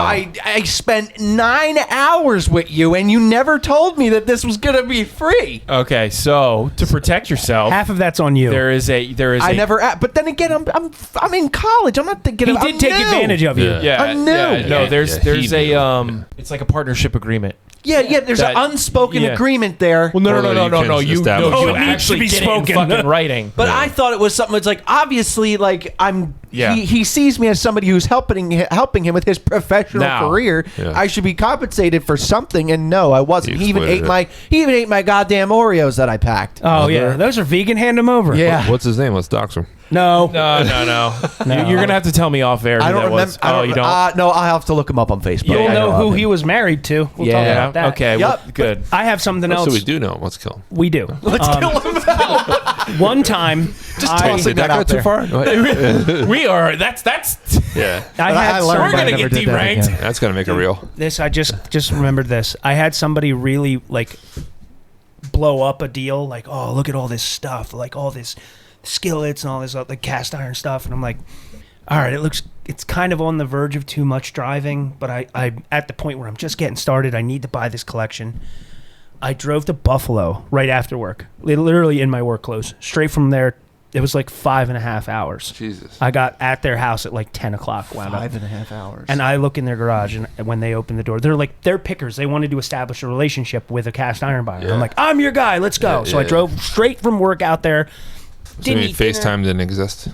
I spent 9 hours with you, and you never told me that this was gonna be free. Okay, so to protect yourself, Half of that's on you. there is I a never. But then again, I'm in college. I'm not thinking. He I'm did take new. advantage of you. Yeah. Yeah, I know. yeah, no, there's Yeah, he a it's like a partnership agreement. Yeah. There's That- an unspoken yeah. agreement there. Well, no, Although you can you establish no, it. you Oh, it needs to actually be get it in spoken. fucking writing. But I thought it was something that's like obviously like I'm. Yeah. He sees me as somebody who's helping him with his professional Now. career. Yeah. I should be compensated for something, and no, I wasn't. He He even exploited ate my goddamn Oreos that I packed. Oh, yeah. Those are vegan. Hand them over. Yeah. What's his name? Let's dox him. No. No. You're gonna have to tell me off air. I who don't that remember. was. Oh, you don't. No, I'll have to look him up on Facebook. You'll Yeah, know I who him. he was married to. We'll talk Yeah. about that. Okay. Yep. Well, good. I have something So else. we do know him. Let's kill him. We do. Let's kill him. One time, toss it. Did that go out too there. far? Go ahead. We are. That's. Yeah. I had learned We're I gonna never get did that deranked. again. That's gonna make it real. this. I just remembered this. I had somebody really like blow up a deal. Like, oh, look at all this stuff. Like all this skillets and all this like cast iron stuff. And I'm like, all right, it's kind of on the verge of too much driving, but I'm at the point where I'm just getting started. I need to buy this collection. I drove to Buffalo right after work, literally in my work clothes. Straight from there, it was like 5.5 hours. Jesus. I got at their house at like 10 o'clock. Wound up. 5.5 hours. And I look in their garage, and when they open the door, they're pickers. They wanted to establish a relationship with a cast iron buyer. Yeah. I'm like, I'm your guy. Let's go. So I yeah. drove straight from work out there. So you mean eat dinner. FaceTime didn't exist?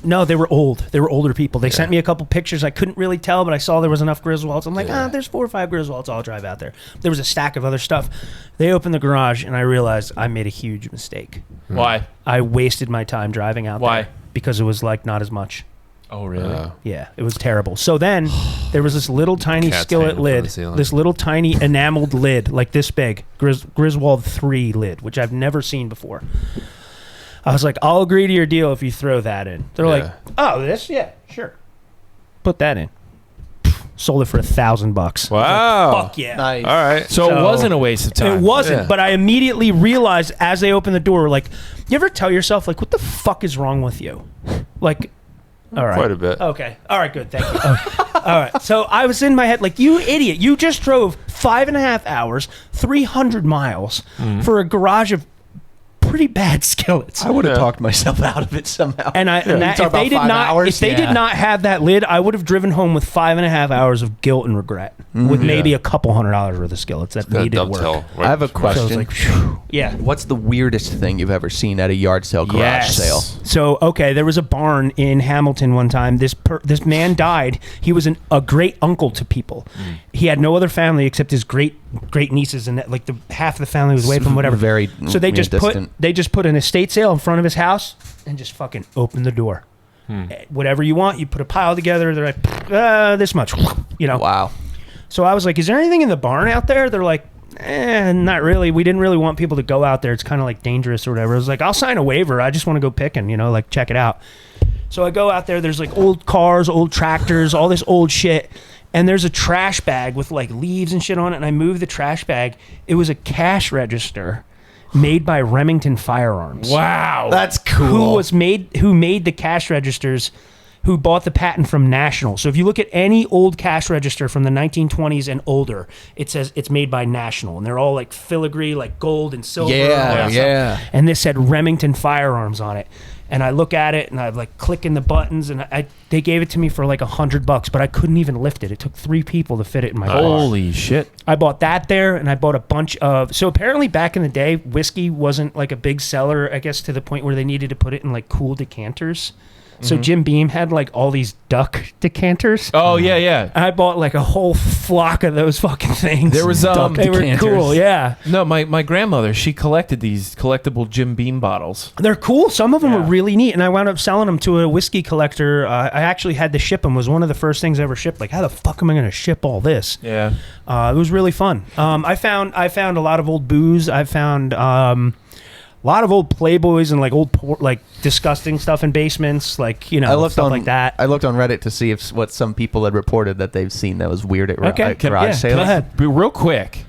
No, they were old. They were older people. They sent me a couple pictures. I couldn't really tell, but I saw there was enough Griswolds. I'm like, there's 4 or 5 Griswolds. I'll drive out there. There was a stack of other stuff. They opened the garage, and I realized I made a huge mistake. Why? I wasted my time driving out Why? there because it was like not as much. Oh, really? Yeah, it was terrible. So then there was this little tiny Cat's skillet hanging from lid, the ceiling. this little tiny enameled lid, like this big, Griswold 3 lid, which I've never seen before. I was like, I'll agree to your deal if you throw that in. They're like, oh, this? Yeah, sure. Put that in. Sold it for $1,000. Wow. Fuck yeah. Nice. All right. So it So- wasn't a waste of time. It wasn't, Yeah. but I immediately realized as they opened the door, like, you ever tell yourself, like, what the fuck is wrong with you? Like, all right. Quite a bit. Okay. All right, good. Thank you. All right. So I was in my head, like, you idiot. You just drove 5.5 hours, 300 miles for a garage of pretty bad skillets. I would have Yeah. talked myself out of it somehow. And You talk if they about did 5 not, hours? if they Yeah. did not have that lid, I would have driven home with 5.5 hours of guilt and regret, with maybe a couple $100 worth of skillets that Gotta needed dovetail. work. Right. I have a So I was question. like, phew. Yeah. What's the weirdest thing you've ever seen at a yard sale, garage sale? So okay, there was a barn in Hamilton one time. This man died. He was a great uncle to people. He had no other family except his great nieces, and like the half of the family was away from whatever. Very So they just distant. put an estate sale in front of his house and just fucking opened the door. Whatever you want, you put a pile together. They're like, this much, you know. Wow. So I was like, is there anything in the barn out there? They're like, not really. We didn't really want people to go out there. It's kind of like dangerous or whatever. I was like, I'll sign a waiver. I just want to go picking, like check it out. So I go out there. There's like old cars, old tractors, all this old shit. And there's a trash bag with like leaves and shit on it. And I moved the trash bag. It was a cash register made by Remington Firearms. Wow. That's cool. Who made the cash registers, who bought the patent from National. So if you look at any old cash register from the 1920s and older, it says it's made by National. And they're all like filigree, like gold and silver. Yeah. And this said Remington Firearms on it. And I look at it and I'm like clicking the buttons, and they gave it to me for like $100, but I couldn't even lift it. It took 3 people to fit it in my car. Holy shit. I bought that there, and I bought a bunch of... So apparently back in the day, whiskey wasn't like a big seller, I guess, to the point where they needed to put it in like cool decanters. So Jim Beam had like all these duck decanters. Oh, yeah. I bought like a whole flock of those fucking things. There was they were cool, yeah. No, my grandmother, she collected these collectible Jim Beam bottles. They're cool. Some of them are really neat, and I wound up selling them to a whiskey collector. I actually had to ship them. It was one of the first things I ever shipped. Like, how the fuck am I going to ship all this? Yeah. It was really fun. I found a lot of old booze. I found a lot of old Playboys and like old disgusting stuff in basements, like stuff like that. I looked on Reddit to see what some people had reported that they've seen that was weird at garage sales. Go ahead. But real quick,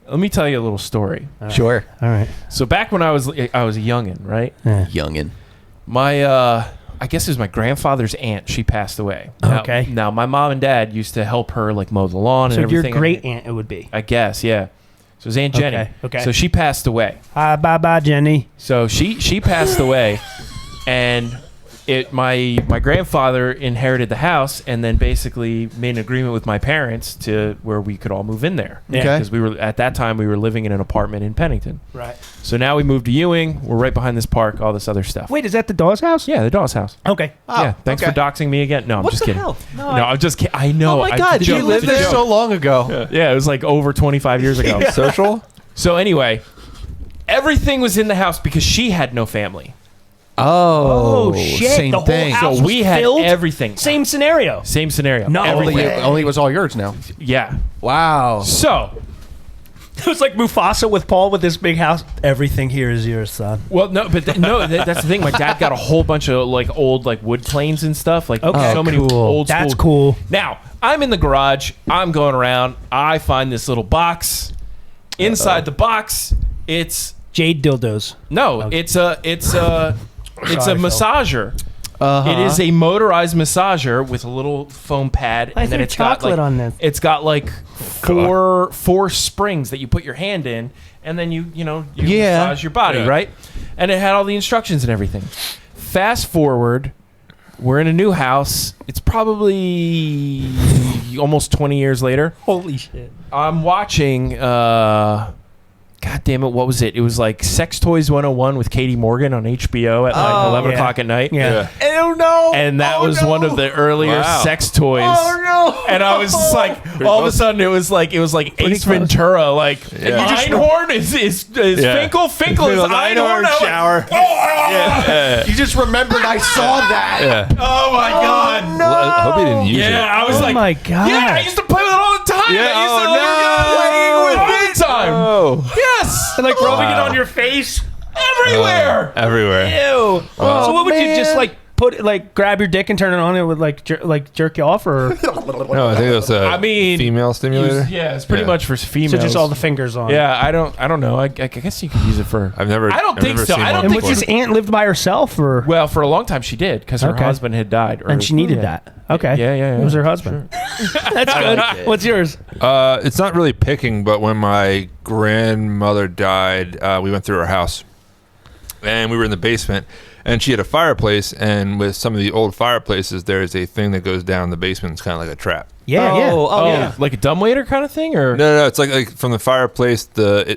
let me tell you a little story. Sure. All right. So back when I was a youngin', right? Youngin. My I guess it was my grandfather's aunt. She passed away. Okay. Now my mom and dad used to help her like mow the lawn and everything. So your great aunt, it would be. I guess, yeah. So it was Aunt Jenny. Okay. So she passed away. Bye, Jenny. So she passed away, and my grandfather inherited the house, and then basically made an agreement with my parents to where we could all move in there. Yeah. Okay. Because we were living in an apartment in Pennington. Right. So now we moved to Ewing. We're right behind this park. All this other stuff. Wait, is that the Dawes house? Yeah, the Dawes house. Okay. Yeah. Thanks for doxing me again. No, I'm What just the kidding. hell? No, I'm just kidding. I know. Oh my God, you lived there so long ago. Yeah, it was like over 25 years ago. Social? So anyway, everything was in the house because she had no family. Oh, shit. Same The whole thing. house So we was had filled? everything. Same scenario. Same scenario. No. Everything. Only it was all yours now. Yeah. Wow. So, It was like Mufasa with Paul with this big house. Everything here is yours, son. well, no, but that's the thing. My dad got a whole bunch of like old like wood planes and stuff. Like Okay. so many cool. old school. That's cool. Now, I'm in the garage. I'm going around. I find this little box. Inside the box, it's Jade dildos. it's a massager. It is a motorized massager with a little foam pad, I and then threw it's got chocolate like on this. it's got like four springs that you put your hand in, and then you massage your body, Yeah. right? And it had all the instructions and everything. Fast forward, we're in a new house. It's probably almost 20 years later. Holy shit. I'm watching. God damn it! What was it? It was like Sex Toys 101 with Katie Morgan on HBO at like 11 yeah. o'clock at night. Yeah. Oh no. And that was one of the earlier Wow. sex toys. Oh no. And I was just like, all of a sudden, it was like Ace Ventura, like Einhorn is Finkel is Einhorn. shower. You just remembered I saw that. Yeah. Oh my god! I hope he didn't use it. Yeah, I was Oh like, my God. yeah, I used to play with it all the time. Yeah, I used to oh, play with it all the time. Oh. Yes, And like rubbing it Wow. on your face. everywhere. Everywhere. Ew. So what would you man. just like put like grab your dick and turn it on and would like jerk you off, or No, I think it was a I mean, female stimulator. Yeah, it's pretty Yeah. much for females. so just all the fingers on? Yeah, I don't know. I guess you could use it for. I've never. I don't I've think never so. seen I don't one And think was before. his aunt lived by herself, or Well, for a long time she did because her Okay. husband had died, and she needed yeah. that? Okay. Yeah. It was her husband. That's good. What's yours? It's not really picking, but when my grandmother died, we went through her house, and we were in the basement, and she had a fireplace, and with some of the old fireplaces, there is a thing that goes down the basement. It's kind of like a trap. Yeah, yeah. Oh, yeah. Like a dumbwaiter kind of thing, or No, it's like from the fireplace,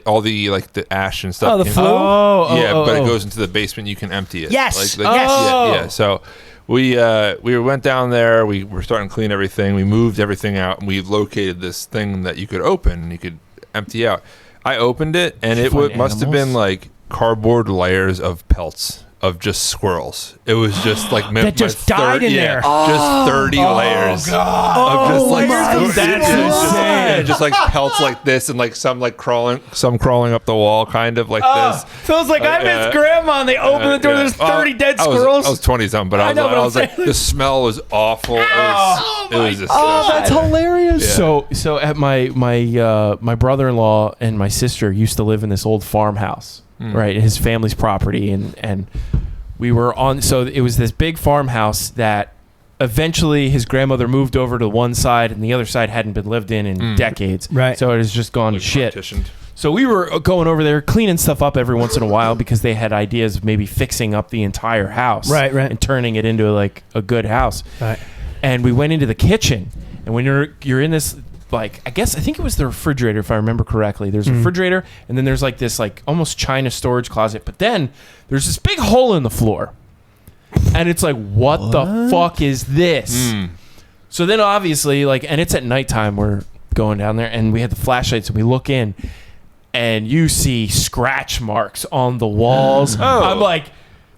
all the like the ash and stuff. Oh, the came- flue? Yeah, but it goes into the basement. You can empty it. Yes. Like, Yes. Yeah. So we went down there. We were starting to clean everything. We moved everything out, and we located this thing that you could open and you could empty out. I opened it, and it find must have animals? been like cardboard layers of pelts. of just squirrels. It was just like That just died in there. Just 30 layers of just like That's insane. just like pelts like this, and like some crawling up the wall, kind of like this. Feels like I miss Grandma, and they open the door. There's 30 dead squirrels. I was 20 something, but I was like, the smell was awful. It was disgusting. Oh, that's hilarious. Yeah. So at my brother-in-law and my sister used to live in this old farmhouse, right? His family's property, and we were on. So it was this big farmhouse that eventually his grandmother moved over to one side, and the other side hadn't been lived in decades. Right. So it has just gone to shit. Partitioned. So we were going over there, cleaning stuff up every once in a while because they had ideas of maybe fixing up the entire house, Right. and turning it into like a good house. Right. And we went into the kitchen, and when you're in this, like, I think it was the refrigerator, if I remember correctly. There's a refrigerator, and then there's like this like almost china storage closet, but then there's this big hole in the floor, and it's like, what the fuck is this? So then obviously, like, and it's at nighttime, we're going down there, and we had the flashlights, and we look in, and you see scratch marks on the walls. I'm like,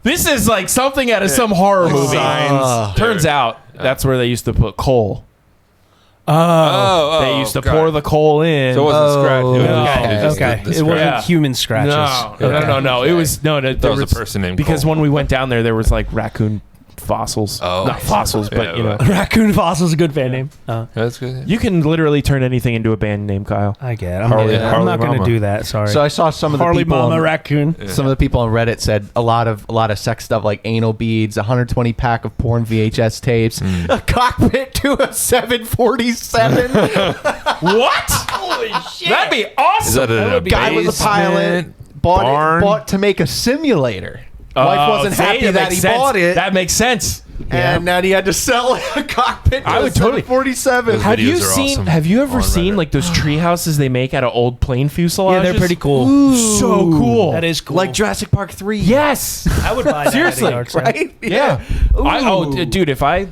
this is like something out of some horror movie. Turns out that's where they used to put coal. They used to pour the coal in. So it wasn't scratch. It was Okay. just Okay. the It wasn't Yeah. human scratches. No. It was no. There was a person named because Cole. when we went down there was like raccoon fossils. Oh. Not fossils, but Yeah, you know. but- Raccoon Fossil's a good band name. That's good. You can literally turn anything into a band name, Kyle. I get it. I'm Harley not going to Mama. do that. Sorry. So I saw some of the Harley people. Mama on- Raccoon. Some of the people on Reddit said a lot of sex stuff like anal beads, 120 pack of porn VHS tapes, a cockpit to a 747. What? Holy shit! That'd be awesome. Is that a Guy was a pilot. Bought to make a simulator. Wife wasn't happy that he bought it, That makes sense. and then he had to sell a cockpit. To I would totally- 47. Those Have you videos are seen? awesome Have you ever on seen Reddit. like those tree houses they make out of old plane fuselages? Yeah, they're pretty cool. So cool. That is cool. Like Jurassic Park 3. Yes. I would buy that. Seriously, at a yard sale. Right? Yeah. Ooh. Dude, if I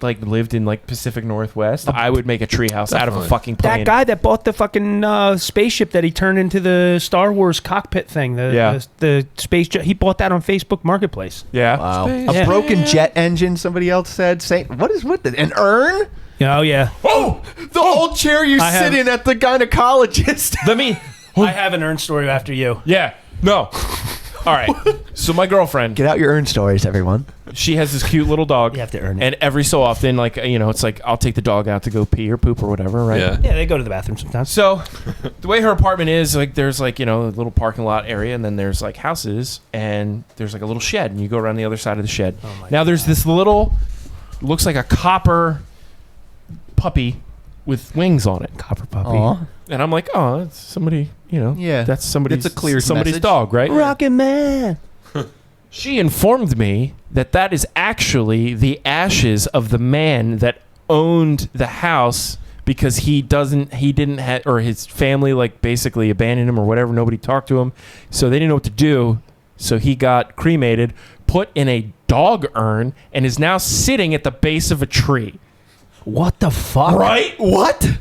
like lived in like Pacific Northwest, I would make a treehouse out of a fucking plane. That guy that bought the fucking spaceship that he turned into the Star Wars cockpit thing, the space jet, he bought that on Facebook Marketplace. Yeah. Wow. Space. A broken jet engine, somebody else said. Say, what is with it? An urn? Oh, yeah. Oh, the old chair you I sit have- in at the gynecologist. Let me. I have an urn story after you. Yeah. No. All right. So my girlfriend, Get out your urn stories, everyone. she has this cute little dog. You have to earn it. And every so often, like, you know, it's like I'll take the dog out to go pee or poop or whatever, right? Yeah. Yeah, they go to the bathroom sometimes. So, the way her apartment is, like, there's like, you know, a little parking lot area, and then there's like houses, and there's like a little shed, and you go around the other side of the shed. Now, there's this little, looks like a copper puppy with wings on it. Copper puppy. Aw. And I'm like, oh, it's somebody, you know, Yeah. that's somebody's, It's a clear somebody's message. dog, right? Rocket Man. She informed me that that is actually the ashes of the man that owned the house because he didn't have, or his family like basically abandoned him or whatever. Nobody talked to him. So they didn't know what to do. So he got cremated, put in a dog urn, and is now sitting at the base of a tree. What the fuck? Right? What?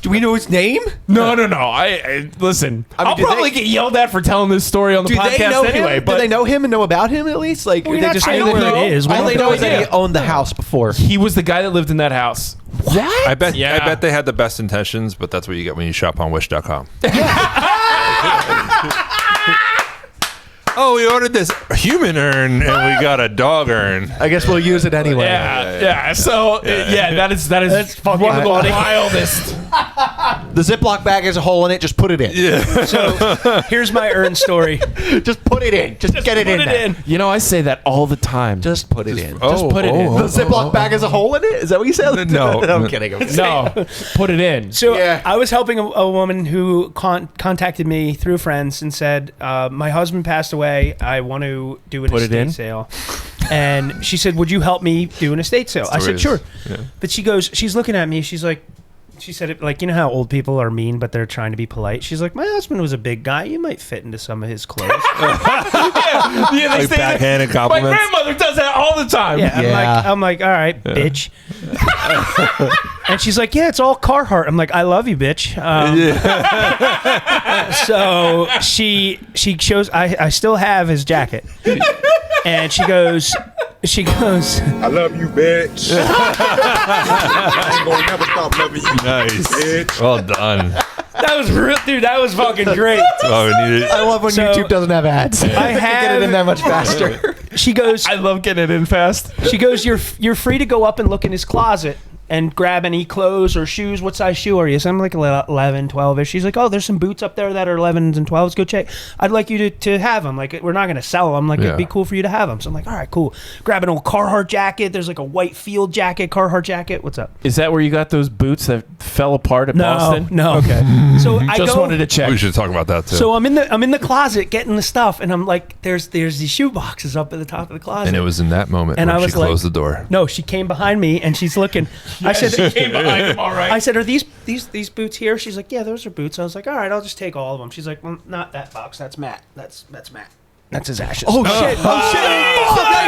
Do we know his name? No. I listen. I mean, I'll do probably they- get yelled at for telling this story on the Do they podcast know anyway. him? But Do they know him and know about him at least? Like, We're they not just sure know who that it is. We All they don't know know is that he idea. owned the house before. he was the guy that lived in that house. I bet. Yeah. I bet they had the best intentions, but that's what you get when you shop on Wish.com. Oh, we ordered this human urn and we got a dog urn. I guess we'll use it anyway. Yeah. So that is That's fucking one of the funny. wildest. The Ziploc bag has a hole in it. Just put it in. So here's my urn story. Just put it in. Just get it in there. You know, I say that all the time. Just put it in. Just put it in. The Ziploc bag has a hole in it? Is that what you said? No. I'm kidding. No, put it in. So Yeah. I was helping a woman who contacted me through friends and said, my husband passed away. I want to do an Put it estate in? sale. And she said, would you help me do an estate sale? I said, sure. Yeah. But she's looking at me. She's like, she said it like, you know how old people are mean, but they're trying to be polite. She's like, my husband was a big guy. You might fit into some of his clothes. Yeah, they Like say that. backhanded My compliments. grandmother does that all the time. Yeah, Yeah. I'm like, all right, bitch. And she's like, yeah, it's all Carhartt. I'm like, I love you, bitch. So she shows. I still have his jacket. And she goes, I love you, bitch. I ain't gonna never stop loving you. Nice. Bitch. Well done. that was real, dude. That was fucking great. Oh, we need it. I love when So- YouTube doesn't have ads. I Get it have. in that much faster. She goes. I love getting it in fast. She goes. You're free to go up and look in his closet and grab any clothes or shoes. What size shoe are you? So I'm like 11, 12ish. She's like, oh, there's some boots up there that are 11s and 12s. Go check. I'd like you to have them. Like, we're not going to sell them. Like, it'd be cool for you to have them. So I'm like, all right, cool. Grab an old Carhartt jacket. There's like a white field jacket, Carhartt jacket. What's up? Is that where you got those boots that fell apart at Boston? No. Okay. So I Just go, wanted to check. We should talk about that too. So I'm in the closet getting the stuff, and I'm like, there's these shoe boxes up at the top of the closet. and it was in that moment And when I was she closed like- the door. No, she came behind me and she's looking. I said, behind him, all right. I said, are these boots here? She's like, yeah, those are boots. I was like, all right, I'll just take all of them. She's like, well, not that box. That's Matt. That's Matt. That's his ashes. Oh shit! Oh,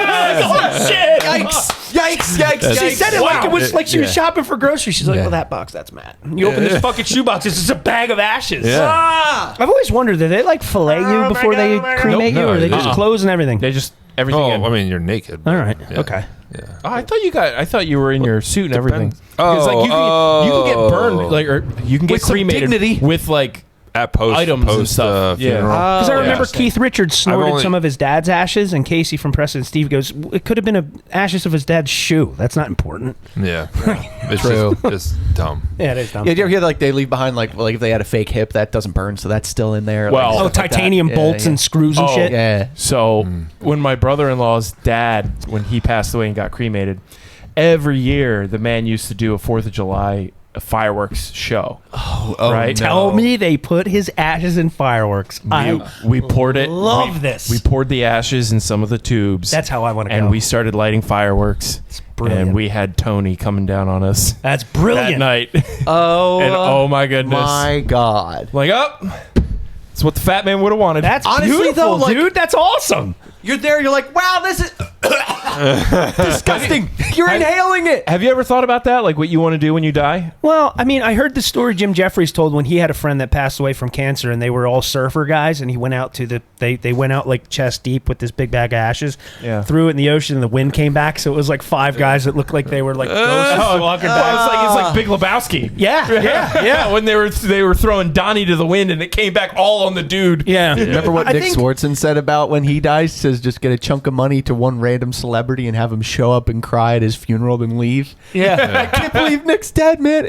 shit! Yikes! She said it like it was like she was shopping for groceries. She's like, well, that box, that's Matt. You open this fucking shoebox, it's just a bag of ashes. Yeah. I've always wondered, do they like fillet you before they cremate you, Nope. or they No, just they- clothes and everything? They just everything. Oh, in. I mean, you're naked. All right. Yeah. Okay. Yeah. Oh, I thought you were in your suit and everything. depends. Because like you can get burned, like, or you can get With some cremated dignity. with like At post items and post, stuff. Yeah. funeral. Because I remember Yeah. Keith Richards snorted only- some of his dad's ashes, and Casey from Preston and Steve goes, it could have been ashes of his dad's shoe. That's not important. Yeah. It's True. just dumb. Yeah, it is dumb. Yeah, do you ever hear like they leave behind like if they had a fake hip that doesn't burn, so that's still in there. Well- like, Oh, stuff like that. titanium Yeah, bolts yeah. and screws and shit. Yeah. So when my brother-in-law's dad, when he passed away and got cremated, every year the man used to do a 4th of July fireworks show. Oh, right? no. Tell me they put his ashes in fireworks. We poured it. love this. We poured the ashes in some of the tubes. That's how I want to go. and we started lighting fireworks. brilliant. And we had Tony coming down on us That's that brilliant. night. Oh, And oh my goodness. my God. Like, it's what the fat man would have wanted. That's Honestly, beautiful, though, like- dude. That's awesome. You're there. You're like, wow, this is disgusting. You're inhaling it. Have you ever thought about that? Like what you want to do when you die? Well, I mean, I heard the story Jim Jeffries told when he had a friend that passed away from cancer, and they were all surfer guys, and he went out to they went out like chest deep with this big bag of ashes, threw it in the ocean, and the wind came back, so it was like 5 guys that looked like they were like ghosts walking back. It's like Big Lebowski. Yeah. When they were throwing Donnie to the wind and it came back all on the dude. Yeah. Remember what I Nick think- Swartzen said about when he dies? Says just get a chunk of money to one random celebrity and have him show up and cry at his funeral, then leave. Yeah. I can't believe Nick's dead, man.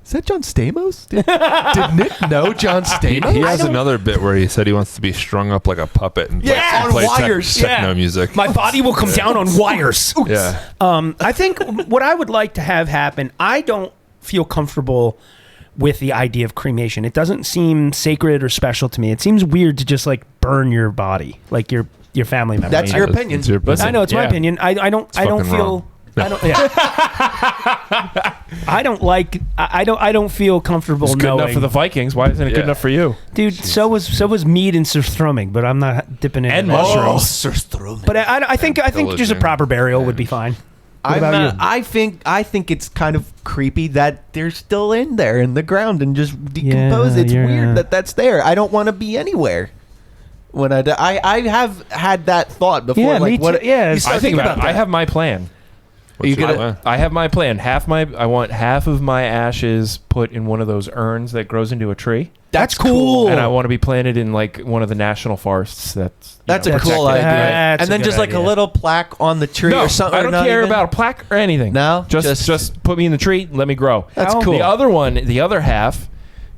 Is that John Stamos? Did Nick know John Stamos? He has another bit where he said he wants to be strung up like a puppet and Yeah, on play wires. techno music. My body will come down on wires. Yeah. I think what I would like to have happen, I don't feel comfortable with the idea of cremation. It doesn't seem sacred or special to me. It seems weird to just like burn your body, like your family member. That's your opinion. It's your I know it's my Yeah. opinion. I don't fucking feel. wrong. I don't. Yeah. I don't like. I don't feel comfortable It's good knowing. enough for the Vikings. Why isn't it good Yeah. enough for you? Dude, so was mead and surströmming, but I'm not dipping in And that. mushrooms. But I think just a Pillaging. proper burial would be fine. What about you? I think it's kind of creepy that they're still in there in the ground and just decompose. Yeah, It's you're- weird that that's there. I don't want to be anywhere when I die. I have had that thought before. Yeah, like me what? too. Yeah, you start I think thinking about it. that. I have my plan. What's You your gonna- plan? I have my plan. I want half of my ashes put in one of those urns that grows into a tree. That's cool. And I want to be planted in like one of the national forests. That's That's a cool protected. idea. That's And a then good just like idea. a little plaque on the tree no, or something. I or don't not care even? about a plaque or anything. No? just put me in the tree. Let me grow. That's How- cool. The other one, the other half,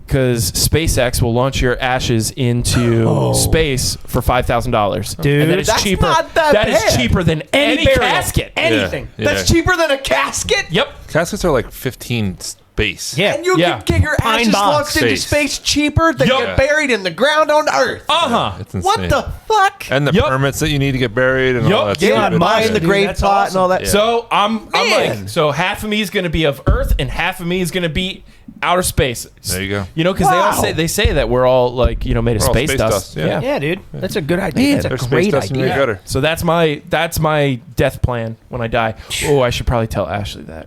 because SpaceX will launch your ashes into space for $5,000, Dude, and that is that's cheaper. not that That is bad. cheaper than any burial. casket. Anything. Yeah. That's cheaper than a casket. Yep. Caskets are like 15 space. Yeah. And you Yeah. can get your Pine ashes box. launched into Space. space cheaper than Yup. get buried in the ground on Earth. It's insane. What the fuck? And the Yup. permits that you need to get buried and all Yup. that Yeah, stupid Buying shit. the Dude, grave that's plot awesome. and all that. Yeah. So I'm Man. like, so half of me is going to be of Earth, and half of me is going to be outer space. There you go. You know, because Wow. they say that we're all like made of We're all space space dust. dust, yeah. Yeah, dude. That's a good idea. Man, That's There's a space great dust in your idea. gutter. So that's my death plan when I die. Oh, I should probably tell Ashley that.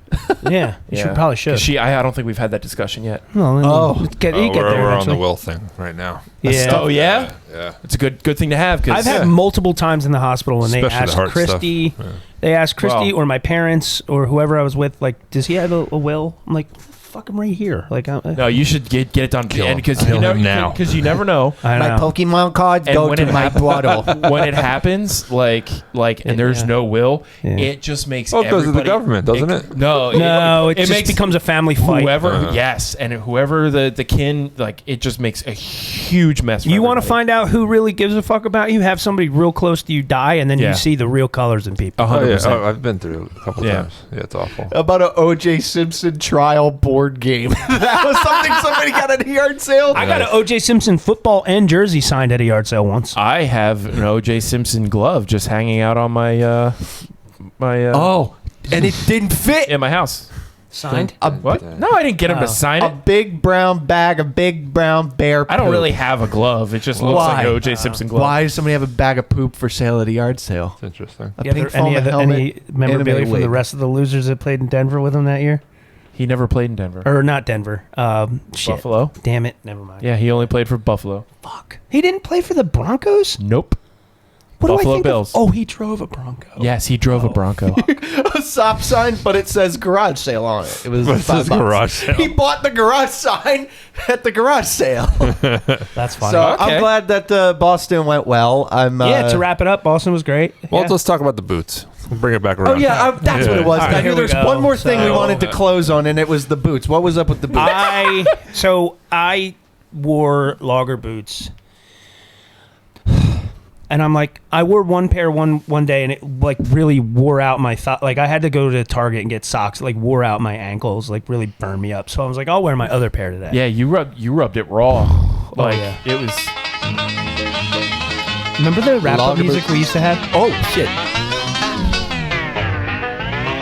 Yeah, you should probably should. I I don't think we've had that discussion yet. Well, you get there we're on the eventually. will thing right now. Yeah. Oh yeah, Yeah. it's a good thing to have. Cause I've had multiple times in the hospital when they Especially the asked heart Christy, stuff. Yeah. they asked Christy Wow. or my parents or whoever I was with, like, does he have a will? I'm like, fuck him right here. Like, no, you should get it done Kill him. because Kill you never him now. because you never know. I My don't know. Pokemon cards And go when to it my hap- bottle. When it happens, and there's Yeah. no will, Yeah. it just makes Well, it goes to the everybody- government, doesn't it? No, No, it just makes becomes a family fight. whoever. Yes, and whoever the kin, like it just makes a huge mess. For You want to everybody. find out who really gives a fuck about you? Have somebody real close to you die, and then Yeah. you see the real colors in people. 100%. Oh, I've been through it a couple Yeah. times. Yeah, it's awful. About an O.J. Simpson trial board game. That was something somebody got at a yard sale. I got an O.J. Simpson football and jersey signed at a yard sale once. I have an O.J. Simpson glove just hanging out on my Oh, and it didn't fit. in my house. Signed? What? No, I didn't get him to sign A it. big brown bag of big brown bear I don't poop. really have a glove. It just looks like Why? an O.J. Simpson glove. Why does somebody have a bag of poop for sale at a yard sale? It's interesting. A Yeah, pink any foam helmet, any memorabilia anime from the wig. rest of the losers that played in Denver with him that year? He never played in Denver. Or not Denver. Shit. Buffalo. Damn it. Never mind. Yeah, he only played for Buffalo. Fuck. He didn't play for the Broncos? Nope. What do I Buffalo think Bills. Of? Oh, he drove a Bronco. Yes, he drove a Bronco. A stop sign, but it says garage sale on it. It was What's $5. this garage sale? He bought the garage sign at the garage sale. That's funny. So Okay. I'm glad that Boston went well. yeah, to wrap it up, Boston was great. Well, Yeah. let's talk about the boots. We'll bring it back Oh around. yeah, that's what it was. All right, I here knew we there's go. one more thing we So- wanted to close on, and it was the boots. What was up with the boots? I wore logger boots. And I'm like, I wore one pair one day, and it like really wore out my thigh. Like I had to go to Target and get socks. Like wore out my ankles, like really burned me up. So I was like, I'll wear my other pair today. Yeah, you rubbed it raw. Like yeah. it was. Remember the rap up Logger music boots. we used to have? Oh shit!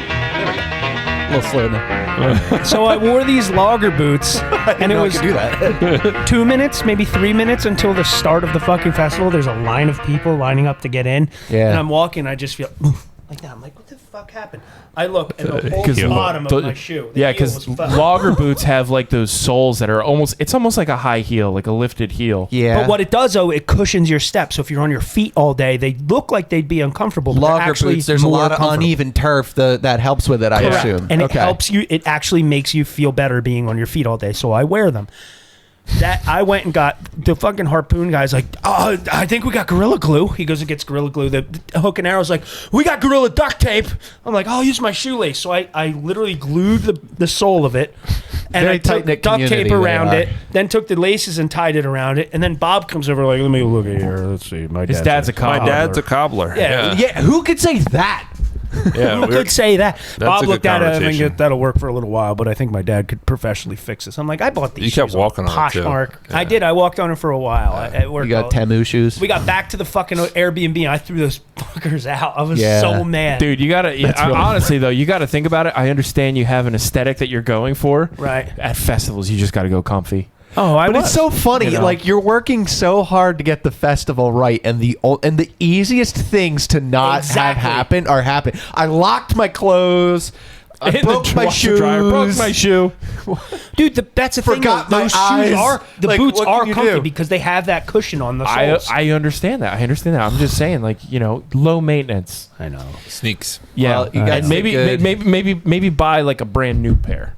A little slow now. So I wore these logger boots, and it was do that. 2 minutes, maybe 3 minutes until the start of the fucking festival. There's a line of people lining up to get in. Yeah. And I'm walking, I just feel like that. I'm like, what the fuck happened? I look, and the whole 'Cause bottom the- of my shoe. The Yeah, heel because was fucked. logger boots have like those soles that are it's almost like a high heel, like a lifted heel. Yeah. But what it does, though, it cushions your steps. So if you're on your feet all day, they look like they'd be uncomfortable. But they're Logger actually boots. There's a more lot of comfortable. uneven turf that helps with it. I Correct. assume. And it Okay. helps you. It actually makes you feel better being on your feet all day. So I wear them. That I went and got the fucking Harpoon guy's like, oh, I think we got Gorilla Glue. He goes and gets Gorilla Glue. The Hook and Arrow's like, we got Gorilla Duct Tape. I'm like, I'll use my shoelace. So I literally glued the sole of it, and Very I took tight-knit duct tape community around they are. it. Then took the laces and tied it around it. And then Bob comes over like, let me look at here. Let's see. My His dad's a My cobbler. dad's a cobbler. Yeah. Yeah, who could say that? Yeah, Who we're- could say that? Bob a good looked at it and conversation. think that'll work for a little while, but I think my dad could professionally fix this. I'm like, I bought these. You kept shoes walking on it, too. Poshmark. Yeah. I did. I walked on it for a while. It worked. You got out. Temu shoes. We got back to the fucking Airbnb and I threw those fuckers out. I was Yeah. so mad. Dude, you gotta. really honestly, though, you gotta think about it. I understand you have an aesthetic that you're going for. Right. At festivals, you just gotta go comfy. Oh, But it's so funny. You know. Like you're working so hard to get the festival right, and the easiest things to not Exactly. have happen are happen. I locked my clothes. I Hit the broke my washer dryer, broke shoes. my shoe. Dude, that's the thing. Forgot though. my Those eyes. shoes are the Like, boots what are can you comfy do? because they have that cushion on the soles. I understand that. I understand that. I'm just saying, like, low maintenance. I know. Sneaks. Yeah, Well, you guys and maybe did good. maybe buy like a brand new pair.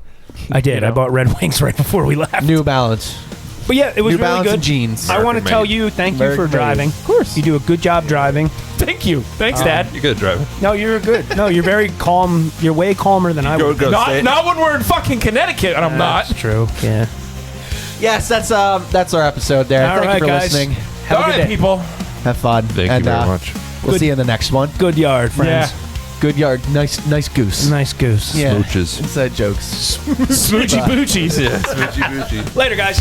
I did. know. I bought Red Wings right before we left. New Balance. But yeah, it was New really Balance good. and jeans. I want to American tell made. you, thank you American for driving. made. Of course, you do a good job driving. Thank you. Thanks, Dad. You good driving. No, you're good. No, you're very calm. You're way calmer than I would. Go stay. Not when we're in fucking Connecticut, and I'm not. That's true. Yeah. Yes, that's our episode there. All Thank right, you for guys. listening. Have All a good right, day. people. Have fun. Thank And, you very much. We'll see you in the next one. Good yard, friends. Good yard. Nice goose. Nice goose. Yeah. Smooches. Inside jokes. Smoochy boochies. Yeah, smoochy boochie. Later, guys.